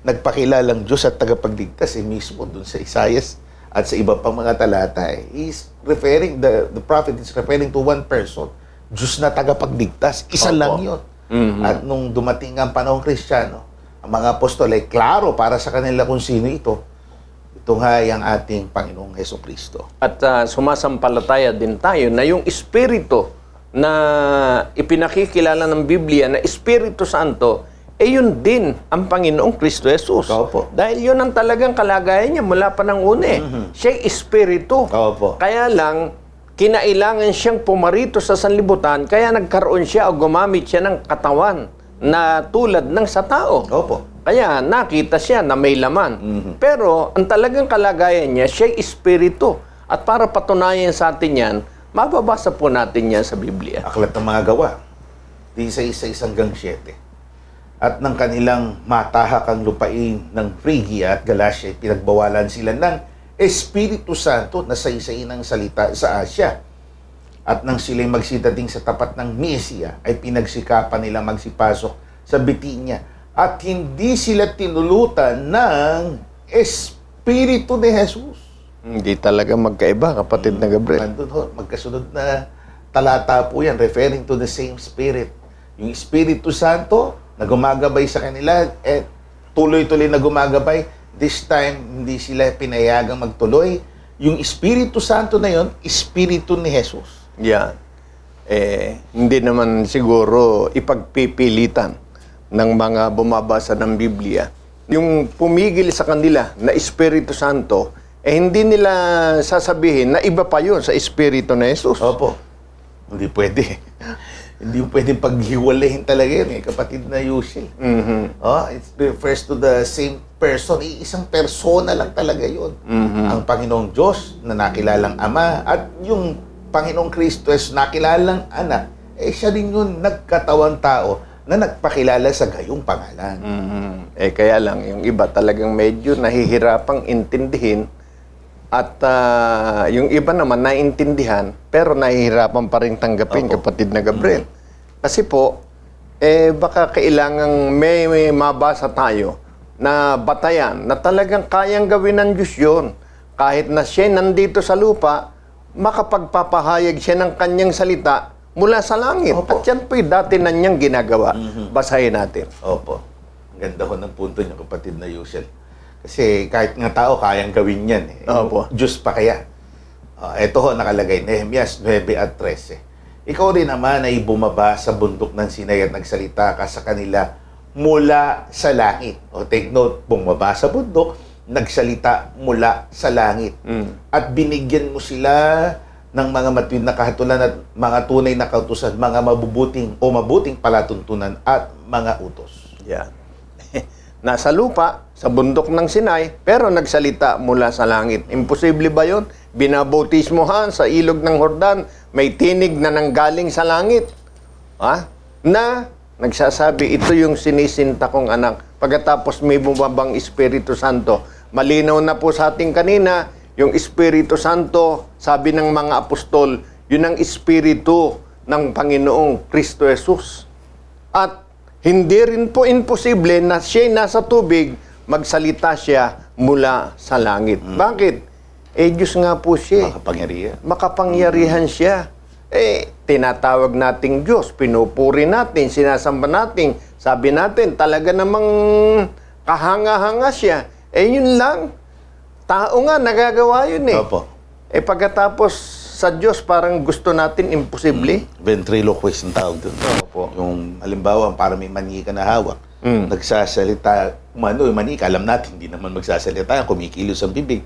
nagpakilalang Diyos at tagapagligtas mismo doon sa Isaias at sa iba pang mga talata. He's referring, the prophet is referring to one person, Diyos na tagapagligtas. Isa lang yun. At nung dumating ang panahong Kristiyano, ang mga apostol ay klaro para sa kanila kung sino ito. Ito nga ang ating Panginoong Hesukristo. At sumasampalataya din tayo na yung Espiritu na ipinakikilala ng Biblia na Espiritu Santo, yun din ang Panginoong Kristo Jesus. Opo. Dahil yun ang talagang kalagayan niya mula pa ng una. Siya'y Espiritu. Opo. Kaya lang, kinailangan siyang pumarito sa sanlibutan, kaya nagkaroon siya o gumamit siya ng katawan na tulad ng sa tao. Opo. Kaya nakita siya na may laman. Pero ang talagang kalagayan niya, siya'y Espiritu. At para patunayan sa atin yan, mababasa po natin yan sa Biblia. Aklat ng mga gawa, 16:1-7. At ng kanilang matahak ang lupain ng Phrygia at Galacia, pinagbawalan sila ng Espiritu Santo na saysay ng salita sa Asya. At nang sila'y magsidating sa tapat ng Mysia, ay pinagsikapan nila magsipasok sa Bitinya. At hindi sila tinulutan ng Espiritu ni Jesus. Hindi talaga magkaiba, kapatid na Gabriel. Nandun magkasunod na talata po yan, referring to the same Spirit. Yung Espiritu Santo na gumagabay sa kanila, tuloy-tuloy na gumagabay. This time, hindi sila pinayagang magtuloy. Yung Espiritu Santo na yon, Espiritu ni Jesus. Yan. Hindi naman siguro ipagpipilitan ng mga bumabasa ng Biblia. Yung pumigil sa kanila na Espiritu Santo, hindi nila sasabihin na iba pa yun sa Espiritu na Jesus. Opo. Hindi pwede. Hindi mo pwedeng paghiwalayin talaga yun, kapatid na Yushel. It refers to the same person. Isang persona lang talaga yun. Ang Panginoong Diyos na nakilalang Ama at yung Panginoong Kristo is nakilalang Anak, siya din yun nagkatawang tao na nagpakilala sa gayong pangalan. Kaya lang, yung iba talagang medyo nahihirapang intindihin at yung iba naman naiintindihan pero nahihirapan pa rin tanggapin, kapatid na Gabriel. Kasi po, baka kailangang may mabasa tayo na batayan na talagang kayang gawin ng Diyos yun. Kahit na siya nandito sa lupa, makapagpapahayag siya ng kanyang salita mula sa langit. Opo. At yan po'y dati na niyang ginagawa. Basahin natin. Opo. Ang ganda ho ng punto niyo, kapatid na Yushel. Kasi kahit nga tao, kayang gawin yan. Opo. Diyos pa kaya. Ito ho nakalagay, Nehemias 9:13. Ikaw rin naman ay bumaba sa bundok ng Sinai at nagsalita ka sa kanila mula sa langit. Take note, bumaba sa bundok, nagsalita mula sa langit. At binigyan mo sila ng mga matuwid na kahatulan at mga tunay na kautusan, mga mabuting palatuntunan at mga utos. Yan. Nasa lupa, sa bundok ng Sinai, pero nagsalita mula sa langit. Imposible ba yun? Binabautismohan sa ilog ng Jordan, may tinig na nanggaling sa langit. Na nagsasabi, ito yung sinisinta kong anak. Pagkatapos may bumabang Espiritu Santo. Malinaw na po sa ating kanina, Yung Espiritu Santo, sabi ng mga apostol, yun ang Espiritu ng Panginoong Kristo Jesus. At hindi rin po imposible na siya'y nasa tubig, magsalita siya mula sa langit. Bakit? Diyos nga po siya. Makapangyarihan. Makapangyarihan siya. Tinatawag nating Diyos, pinupuri natin, sinasamba natin, sabi natin, talaga namang kahanga-hanga siya. Yun lang. Tao nga, nagagawa yun eh. Opo. Pagkatapos sa Diyos, parang gusto natin imposible. Ventriloquist ang tawag doon. Opo. Yung, halimbawa, para may manika na hawak, nagsasalita, manika, alam natin, hindi naman magsasalita, kumikilos ang bibig.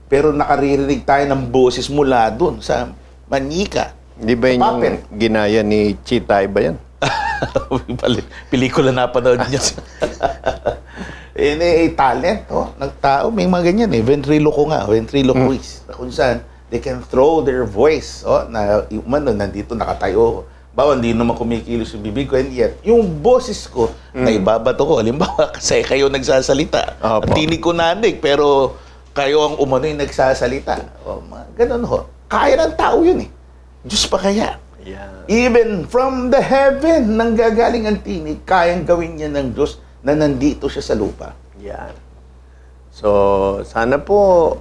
Pero nakaririnig tayo ng boses mula doon sa manika. Di ba yun yung ginaya ni Chitay ba yan? Pelikula na panood niya. Talent ng tao. May mga ganyan ventriloquist. Kung saan, they can throw their voice. Nandito nakatayo. Bawa, hindi naman kumikilos yung bibig ko. And yet, yung boses ko, na ibabato ko. Halimbawa, kasi kayo nagsasalita. Ang tinig ko nanig, pero kayo ang umano'y nagsasalita. Ganun ho. Kaya ng tao yun eh. Diyos pa kaya. Yeah. Even from the heaven, nanggagaling ang tinig, kayang gawin niya ng Diyos na nandito siya sa lupa. Yan. So, sana po,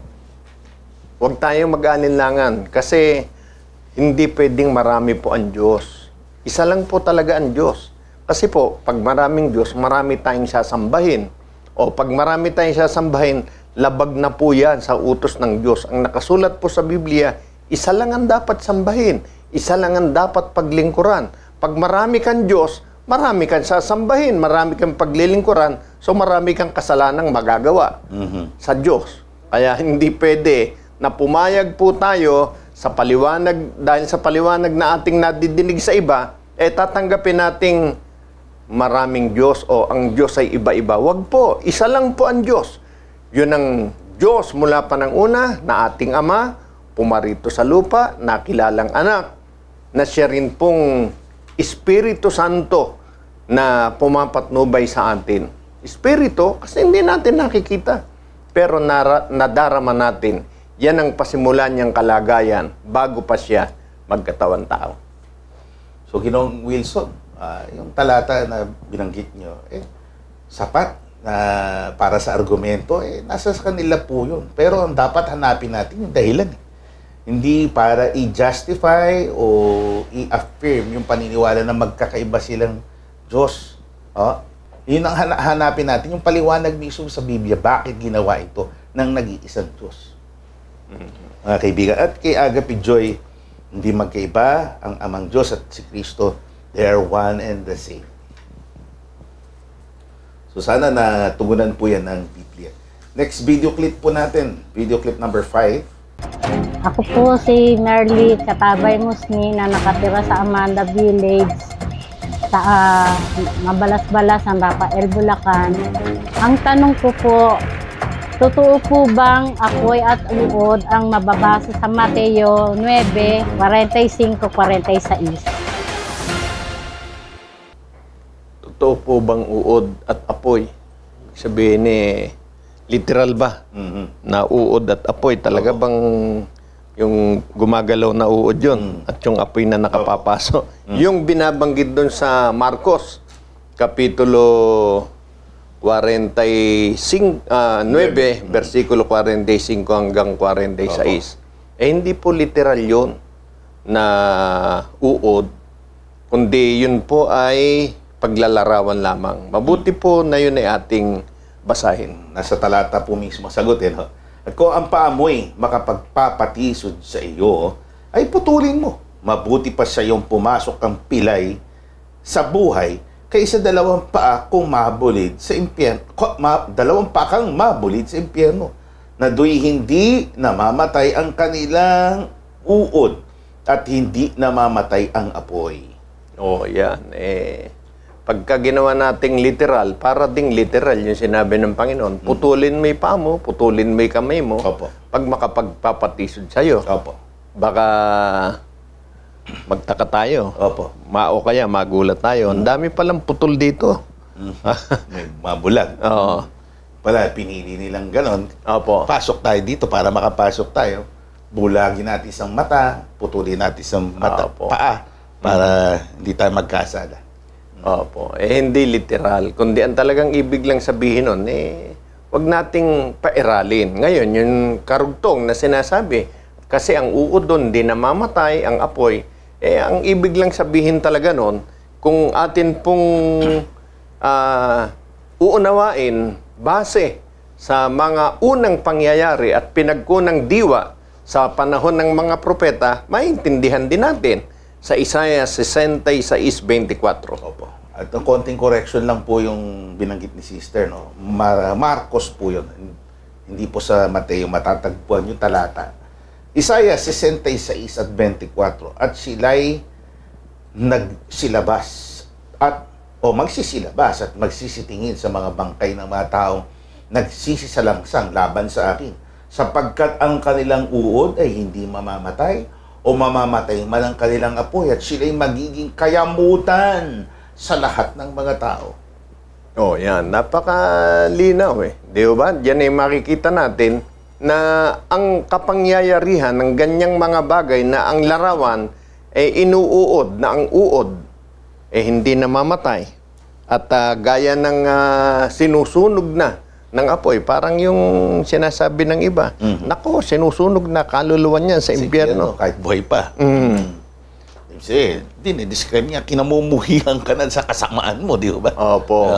huwag tayong mag-alinlangan kasi hindi pwedeng marami po ang Diyos. Isa lang po talaga ang Diyos. Kasi po, pag maraming Diyos, marami tayong sasambahin. O pag marami tayong sasambahin, labag na po yan sa utos ng Diyos. Ang nakasulat po sa Biblia, isa lang ang dapat sambahin. Isa lang ang dapat paglingkuran. Pag marami kang Diyos, marami kang sasambahin, marami kang paglilingkuran, so marami kang kasalanang magagawa sa Diyos. Kaya hindi pwede na pumayag po tayo sa paliwanag, dahil sa paliwanag na ating nadidinig sa iba, tatanggapin nating maraming Diyos o ang Diyos ay iba-iba. Wag po, isa lang po ang Diyos. Yun ang Diyos mula pa ng una na ating Ama, pumarito sa lupa, nakilalang anak, na siya rin pong Espiritu Santo na pumapatnubay sa atin. Espiritu, kasi hindi natin nakikita. Pero nadarama natin, yan ang pasimulan niyang kalagayan bago pa siya magkatawan tao. So, Ginoong Wilson, yung talata na binanggit niyo, sapat na para sa argumento, nasa kanila po yun. Pero ang dapat hanapin natin yung dahilan. Hindi para i-justify o i-affirm yung paniniwala na magkakaiba silang Diyos. Yun ang hanapin natin, yung paliwanag mismo sa Biblia, bakit ginawa ito ng nag-iisang Diyos. Mga kaibigan, at kay Agape Joy, hindi magkaiba ang Amang Diyos at si Kristo. They are one and the same. So sana natugunan po yan ng Biblia. Next video clip po natin, video clip number 5. Ako po si Merly Katabay Musni na nakatira sa Amanda Village sa Mabalas-Balas ng Rafael, Bulacan. Ang tanong ko po, totoo po bang apoy at uod ang mababasa sa Mateo 9:45-46? Totoo po bang uod at apoy? Sabihin literal ba? Na uod at apoy? Talaga bang yung gumagalaw na uod yun at yung apoy na nakapapasok? Yung binabanggit doon sa Marcos, Kapitulo 9, versikulo 45 hanggang 46. Hindi po literal yun na uod, kundi yun po ay paglalarawan lamang. Mabuti po na yun ay ating basahin. Nasa talata po mismo sagutin. At kung ang paamoy makapagpapatisod sa iyo, ay putulin mo. Mabuti pa sa iyong pumasok ang pilay sa buhay kaysa dalawang paa kung mabulid sa impyerno. Dalawang paa kang mabulid sa impyerno, na do'y hindi namamatay ang kanilang uod at hindi namamatay ang apoy. Yan. Pagka ginawa nating literal, para ding literal yung sinabi ng Panginoon, putulin mo yung paa mo, putulin mo yung kamay mo, pag makapagpapatisod sa'yo. Baka magtaka tayo. Mao kaya, magulat tayo. Ang dami palang putol dito. May mabulag. Wala, pinili nilang ganon. Opo. Pasok tayo dito para makapasok tayo. Bulagin natin isang mata, putulin natin isang mata, Opo. paa, para hindi tayo magkasala. Opo. Hindi literal. Kundi ang talagang ibig lang sabihin nun, wag nating pairalin. Ngayon, yung karugtong na sinasabi, kasi ang uod doon, di namamatay, ang apoy, ang ibig lang sabihin talaga nun, kung atin pong uunawain, base sa mga unang pangyayari at pinagkunang diwa sa panahon ng mga propeta, maintindihan din natin sa Isaiah 66:24. Opo. At ang konting correction lang po yung binanggit ni Sister, no? Marcos po yun. Hindi po sa Mateo, matatagpuan yung talata. Isaiah 66:24. At sila'y nagsilabas magsisilabas at magsisitingin sa mga bangkay ng mga taong nagsisisalangsang laban sa akin, sapagkat ang kanilang uod ay hindi mamamatay o mamamatay man ang kanilang apoy, at sila'y magiging kayamutan sa lahat ng mga tao. Oh, yan. Napakalinaw Di ba? Diyan ay makikita natin na ang kapangyayarihan ng ganyang mga bagay na ang larawan ay inuuod, na ang uod hindi namamatay. At gaya ng sinusunog na ng apoy, parang yung sinasabi ng iba, nako, sinusunog na kaluluwa niyan sa impyerno. Kahit buhay pa. Kasi, dinidescribe niya, kinamumuhihan ka na sa kasamaan mo, di ba? Opo.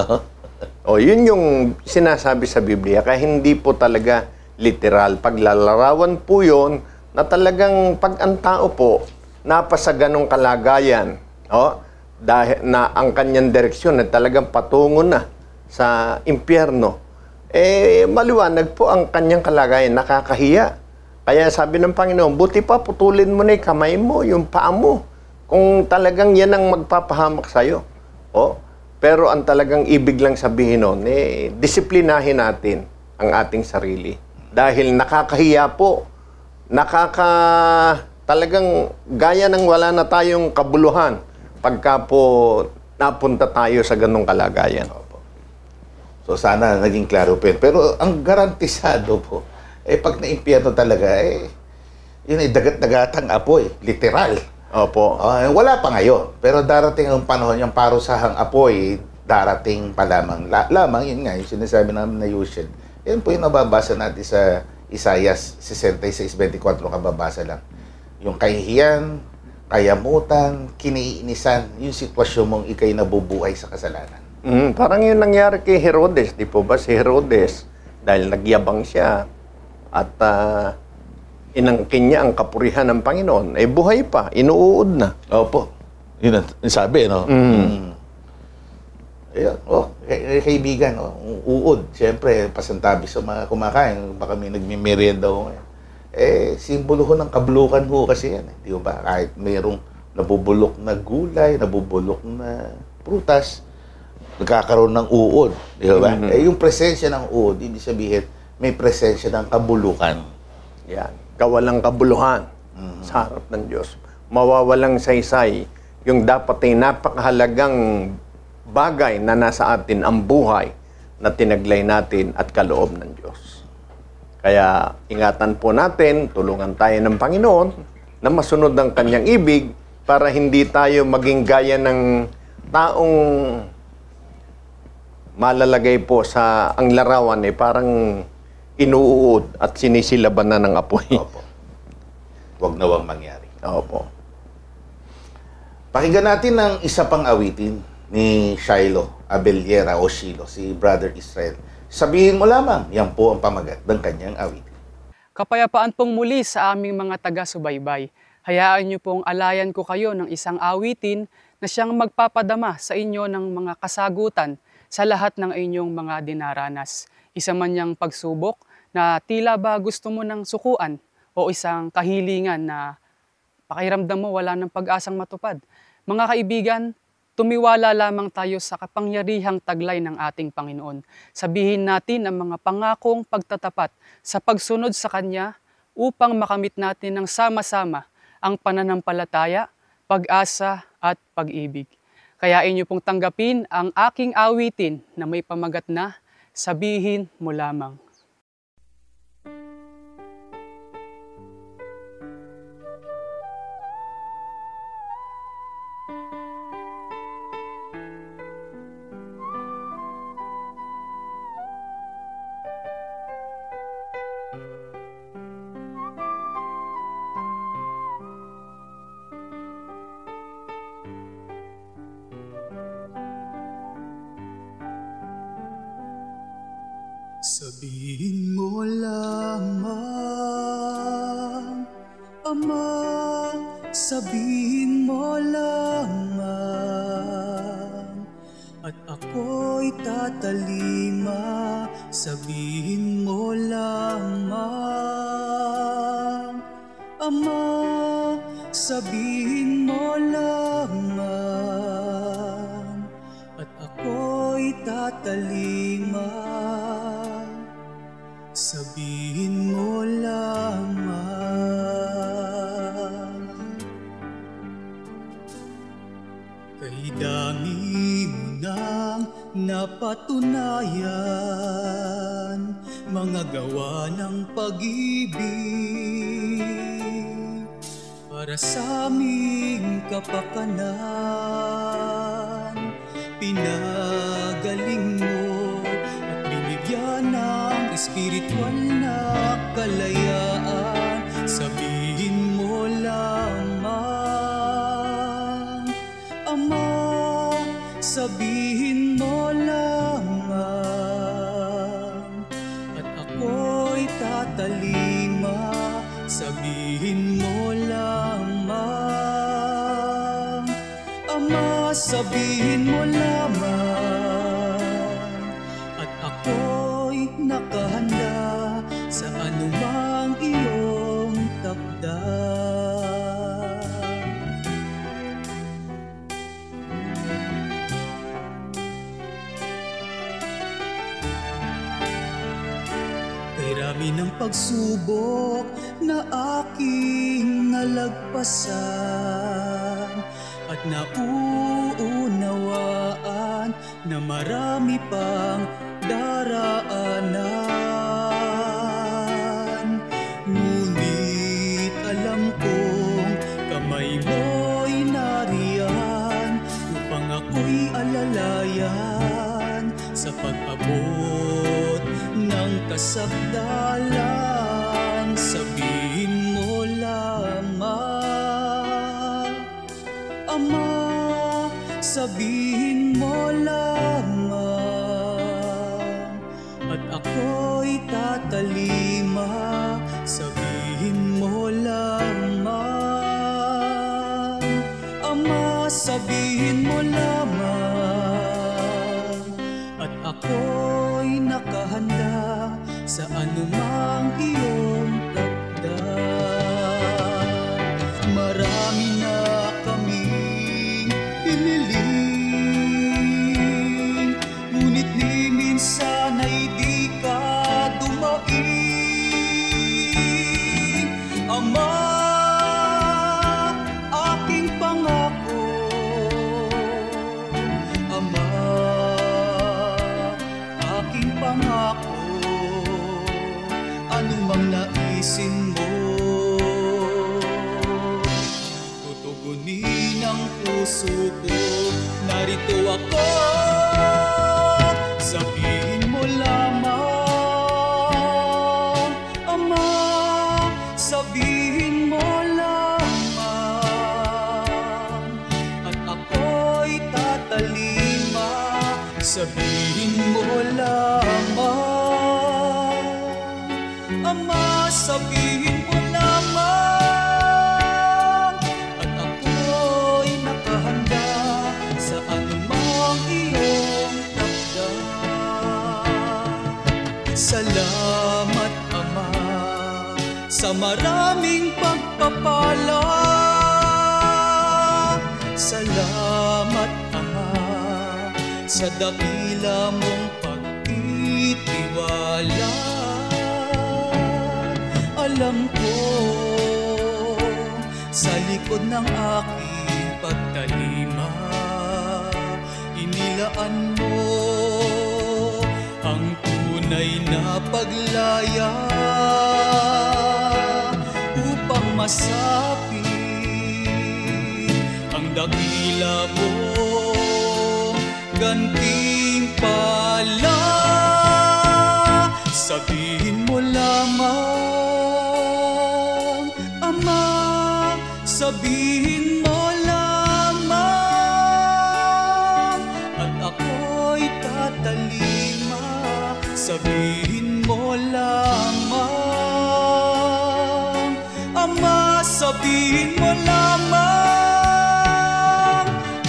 Yun yung sinasabi sa Biblia, kaya hindi po talaga literal. Paglalarawan po yun, na talagang pag ang tao po, napasa ganong kalagayan, dahil na ang kanyang direksyon na talagang patungo na sa impyerno, maliwanag po ang kanyang kalagayan, nakakahiya. Kaya sabi ng Panginoon, buti pa putulin mo na yung kamay mo, yung paa mo, kung talagang yan ang magpapahamak sa'yo. Pero ang talagang ibig lang sabihin nun, disiplinahin natin ang ating sarili. Dahil nakakahiya po, talagang gaya ng wala na tayong kabuluhan pagka po napunta tayo sa ganong kalagayan. So sana naging klaro po yun. Pero ang garantisado po, pag na-impyerno talaga, yun ay dagat-dagatang apoy, literal. Opo. Wala pa ngayon. Pero darating ang panahon, yung parusahang apoy, darating pa lamang. Lamang, yun nga, yung sinasabi namin na Yushel. Yan po yung nababasa natin sa Isaiah 66:24, kababasa lang. Yung kahihiyan, kayamutan, kiniinisan, yung sitwasyon mong ikay nabubuhay sa kasalanan. Parang yun nangyari kay Herodes, di po ba? Si Herodes, dahil nagyabang siya at inangkin niya ang kapurihan ng Panginoon, buhay pa, inuud na. Opo. Yun ang sabi, no? Kaibigan, uod. Siyempre, pasantabi sa mga kumakain. Baka may nagmimerienda ho ngayon. Simbolo ho ng kabulukan ho kasi yan. Di ba? Kahit mayroong nabubulok na gulay, nabubulok na prutas, nagkakaroon ng uod. Di ba? Yung presensya ng uod, hindi sabihin, may presensya ng kabulukan. Yan. Kawalang kabuluhan sa harap ng Diyos. Mawawalang saysay. Yung dapat ay napakahalagang bagay na nasa atin, ang buhay na tinaglay natin at kaloob ng Diyos. Kaya ingatan po natin, tulungan tayo ng Panginoon na masunod ang kanyang ibig para hindi tayo maging gaya ng taong malalagay po sa ang larawan parang inuud at sinisilaban na ng apoy. Opo. Huwag na wang mangyari. Opo. Pakinggan natin ang isa pang awitin ni Shiloh Abeliera o Shilo, si Brother Israel. Sabihin mo lamang, yan po ang pamagat ng kanyang awitin. Kapayapaan pong muli sa aming mga taga-subaybay. Hayaan niyo pong alayan ko kayo ng isang awitin na siyang magpapadama sa inyo ng mga kasagutan sa lahat ng inyong mga dinaranas. Isa man niyang pagsubok na tila ba gusto mo ng sukuan o isang kahilingan na pakiramdam mo wala ng pag-asang matupad. Mga kaibigan, tumiwala lamang tayo sa kapangyarihang taglay ng ating Panginoon. Sabihin natin ang mga pangakong pagtatapat sa pagsunod sa Kanya upang makamit natin ng sama-sama ang pananampalataya, pag-asa at pag-ibig. Kaya inyo pong tanggapin ang aking awitin na may pamagat na sabihin mo lamang. Sabihin mo lamang, Ama, sabihin mo lamang, at ako'y tatalima. Sabihin mo lamang, Ama, sabihin mo lamang, at ako'y tatalima. Sabihin mo lamang. Kay dami mo nang napatunayan, mga gawa ng pag-ibig, para sa aming kapakanan. Pinagaling mo at binigyan ng espiritual na kalayaan. Sabihin mo lamang, Ama, sabihin mo lamang, at ako'y tatalima. Sabihin mo lamang, Ama, sabihin mo lamang, at ako'y nakahanda sa anumang iyong takda. Kay rami ng pagsubok na aking nalagpasan, at nauunawaan na marami pang daraanan. Ngunit alam kong kamay mo'y nariyan upang ako'y alalayan sa pag-abot ng kasagdalan. Sabihin mo lamang, Ama, sabihin mo lamang, at ako'y tatalima. Sabihin mo lamang, Ama, sabihin mo lamang, at ako'y nakahanda sa anumang iyong takda. Marami na kaming piniling, ngunit ni minsan ay di ka dumaing. Ama, aking pangako, Ama, aking pangako, anumang naisin mo, tutugunin ang puso ko. Narito ako, sabihin mo lamang, Ama, sabihin mo lamang, at ako'y tatalima. Sabihin mo lamang, Ama, sabihin mo lamang, at ako'y nakahanda sa anumang iyong takda. Salamat, Ama, sa maraming pagpapala. Salamat, Ama, sa dakila mong pagtitiwala. Alam ko, sa likod ng aking pagtalima, inilaan mo ang tunay na paglaya upang masapi ang dakila mo gantimpala. Sabihin mo lamang, Ama, sabihin mo lamang, at ako'y tatalima. Sabihin mo lamang, Ama, sabihin mo lamang,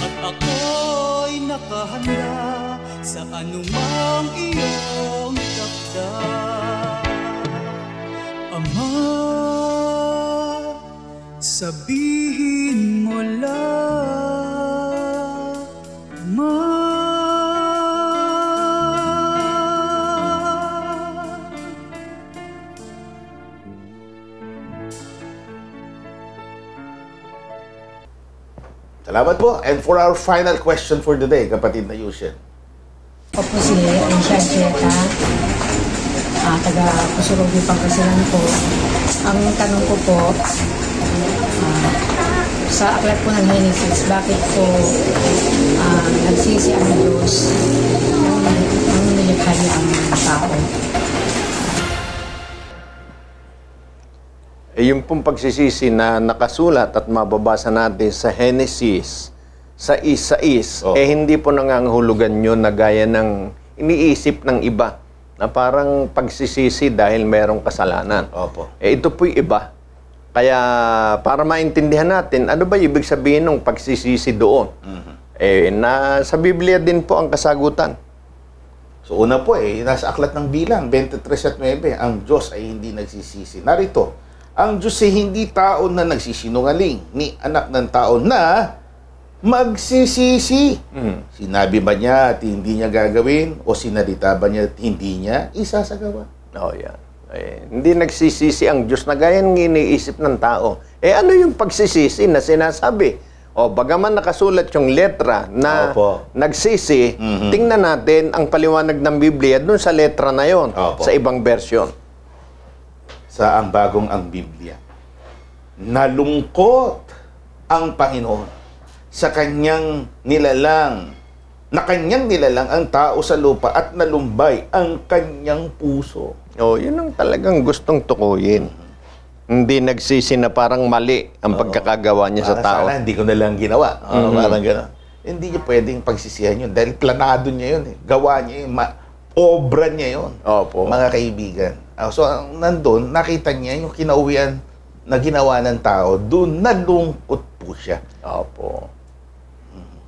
at ako'y nakahanda sa anumang iyong takda. Ama, sabihin mo lamang. Salamat po. And for our final question for the day, kapatid na Yushen. Ako po si Aisha Cheta, taga Pusurugi, Pangasinan po. Ang tanong ko po, sa aklat po ng Genesis, bakit po nagsisi ang Diyos nang nilikha niya ang tao? Yung pong pagsisisi na nakasulat at mababasa natin sa Genesis, sa Isais, hindi po nangangahulugan yun na gaya ng iniisip ng iba na parang pagsisisi dahil mayroong kasalanan. Opo. Ito po'y iba. Kaya para maintindihan natin, ano ba ibig sabihin ng pagsisisi doon? Na sa Biblia din po ang kasagutan. So una po nasa aklat ng Bilang, 23:9, ang Diyos ay hindi nagsisisi. Narito, ang Diyos ay hindi tao na nagsisinungaling, ni anak ng tao na magsisisi. Sinabi ba niya at hindi niya gagawin? O sinalita ba niya at hindi niya isasagawa? Yan. Hindi nagsisisi ang Diyos na gaya ng iniisip ng tao. Ano yung pagsisisi na sinasabi? Bagaman nakasulat yung letra na nagsisi, tingnan natin ang paliwanag ng Biblia dun sa letra na yon, sa ibang version. Sa ang bagong ang Biblia. Nalungkot ang Panginoon sa kanyang nilalang, na kanyang nilalang ang tao sa lupa at nalumbay ang kanyang puso. Yun ang talagang gustong tukuyin. Hindi nagsisi na parang mali ang pagkakagawa niya sa tao. Sana hindi ko na lang ginawa. Parang gano'n. Hindi niya pwedeng pagsisihan yun dahil planado niya yun. Gawa niya yun. Obra niya yun. Mga kaibigan. So, nandun, nakita niya yung kinauwian na ginawa ng tao. Doon, nalungkot po siya.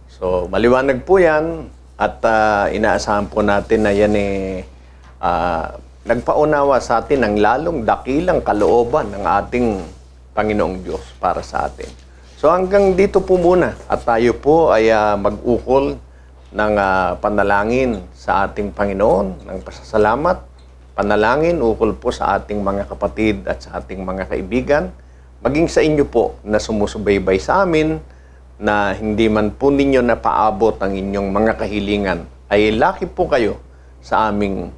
So, maliwanag po yan. At inaasahan po natin na yan nagpaunawa sa atin ng lalong dakilang kalooban ng ating Panginoong Diyos para sa atin. So, hanggang dito po muna. At tayo po ay mag-ukol ng panalangin sa ating Panginoon, ng pasasalamat. Panalangin ukol po sa ating mga kapatid at sa ating mga kaibigan, maging sa inyo po na sumusubaybay sa amin, na hindi man po ninyo napaabot ang inyong mga kahilingan, ay laki po kayo sa aming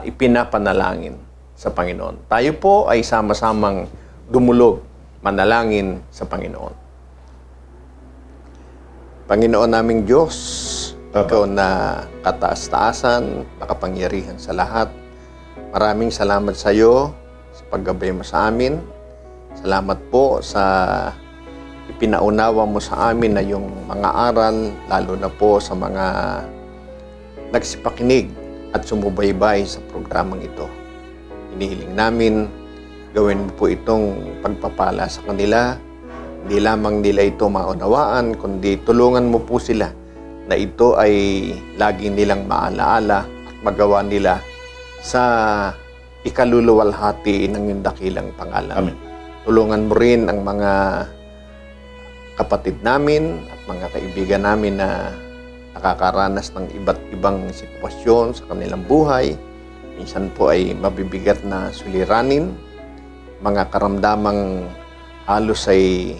ipinapanalangin sa Panginoon. Tayo po ay sama-samang dumulog, manalangin sa Panginoon. Panginoon naming Diyos, Ikaw na kataas-taasan, nakapangyarihan sa lahat. Maraming salamat sa iyo sa paggabay mo sa amin. Salamat po sa ipinaunawa mo sa amin na yung mga aral, lalo na po sa mga nagsipakinig at sumubaybay sa programang ito. Hinihiling namin, gawin mo po itong pagpapala sa kanila. Hindi lamang nila ito maunawaan, kundi tulungan mo po sila na ito ay lagi nilang maalaala at magawa nila sa ikaluluwalhati ng iyong dakilang pangalan. Amen. Tulungan mo rin ang mga kapatid namin at mga kaibigan namin na nakakaranas ng iba't ibang sitwasyon sa kanilang buhay. Minsan po ay mabibigat na suliranin, mga karamdamang halos ay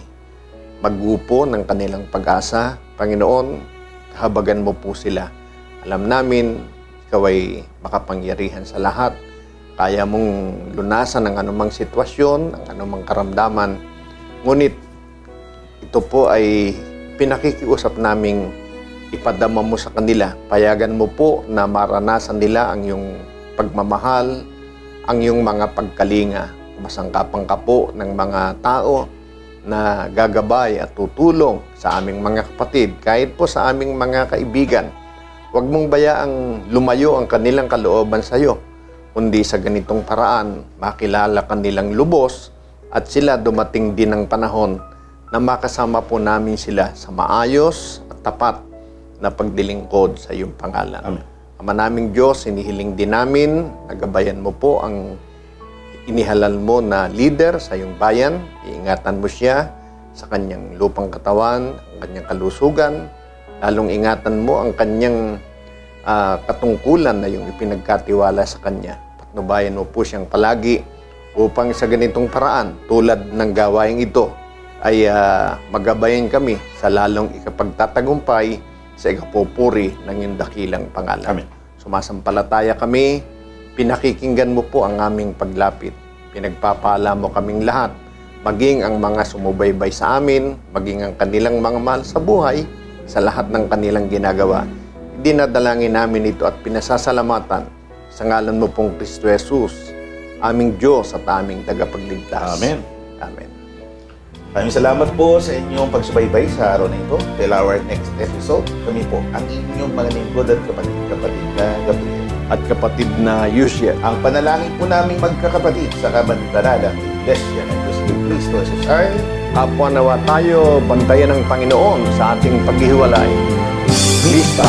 magupo ng kanilang pag-asa. Panginoon, habagan mo po sila. Alam namin, ikaw ay makapangyarihan sa lahat. Kaya mong lunasan ang anumang sitwasyon, ang anumang karamdaman. Ngunit ito po ay pinakikiusap naming ipadama mo sa kanila. Payagan mo po na maranasan nila ang iyong pagmamahal, ang iyong mga pagkalinga. Masangkapan ka po ng mga tao na gagabay at tutulong sa aming mga kapatid, kahit po sa aming mga kaibigan. Huwag mong bayaang lumayo ang kanilang kalooban sa iyo, kundi sa ganitong paraan, makilala kanilang lubos at sila dumating din ng panahon na makasama po namin sila sa maayos at tapat na pagdilingkod sa iyong pangalan. Amen. Ama naming Diyos, hinihiling din namin, nagabayan mo po ang inihalal mo na leader sa iyong bayan. Iingatan mo siya sa kanyang lupang katawan, ang kanyang kalusugan. Lalong ingatan mo ang kanyang katungkulan na yung ipinagkatiwala sa kanya. Patnubayan mo po siyang palagi upang sa ganitong paraan, tulad ng gawaing ito, ay magabayan kami sa lalong ikapagtatagumpay sa ikapupuri ng iyong dakilang pangalan. Amen. Sumasampalataya kami, pinakikinggan mo po ang aming paglapit. Pinagpapala mo kaming lahat, maging ang mga sumubaybay sa amin, maging ang kanilang mga mahal sa buhay, sa lahat ng kanilang ginagawa. Dinadalangin namin ito at pinasasalamatan sa ngalan mo pong Kristo Jesus, aming Diyos at aming tagapagligtas. Amen. Amen. Maraming salamat po sa inyong pagsubaybay sa araw na ito. Till our next episode, kami po ang inyong mga lingkod at kapatid na Gabriel. At kapatid na Yusia. Ang panalangin po naming magkakapatid sa kabandaralang Iglesia ng Diyos ni Cristo Jesus ay Kapwa nawa tayo bantayan ng Panginoon sa ating paghihiwalay. Lista.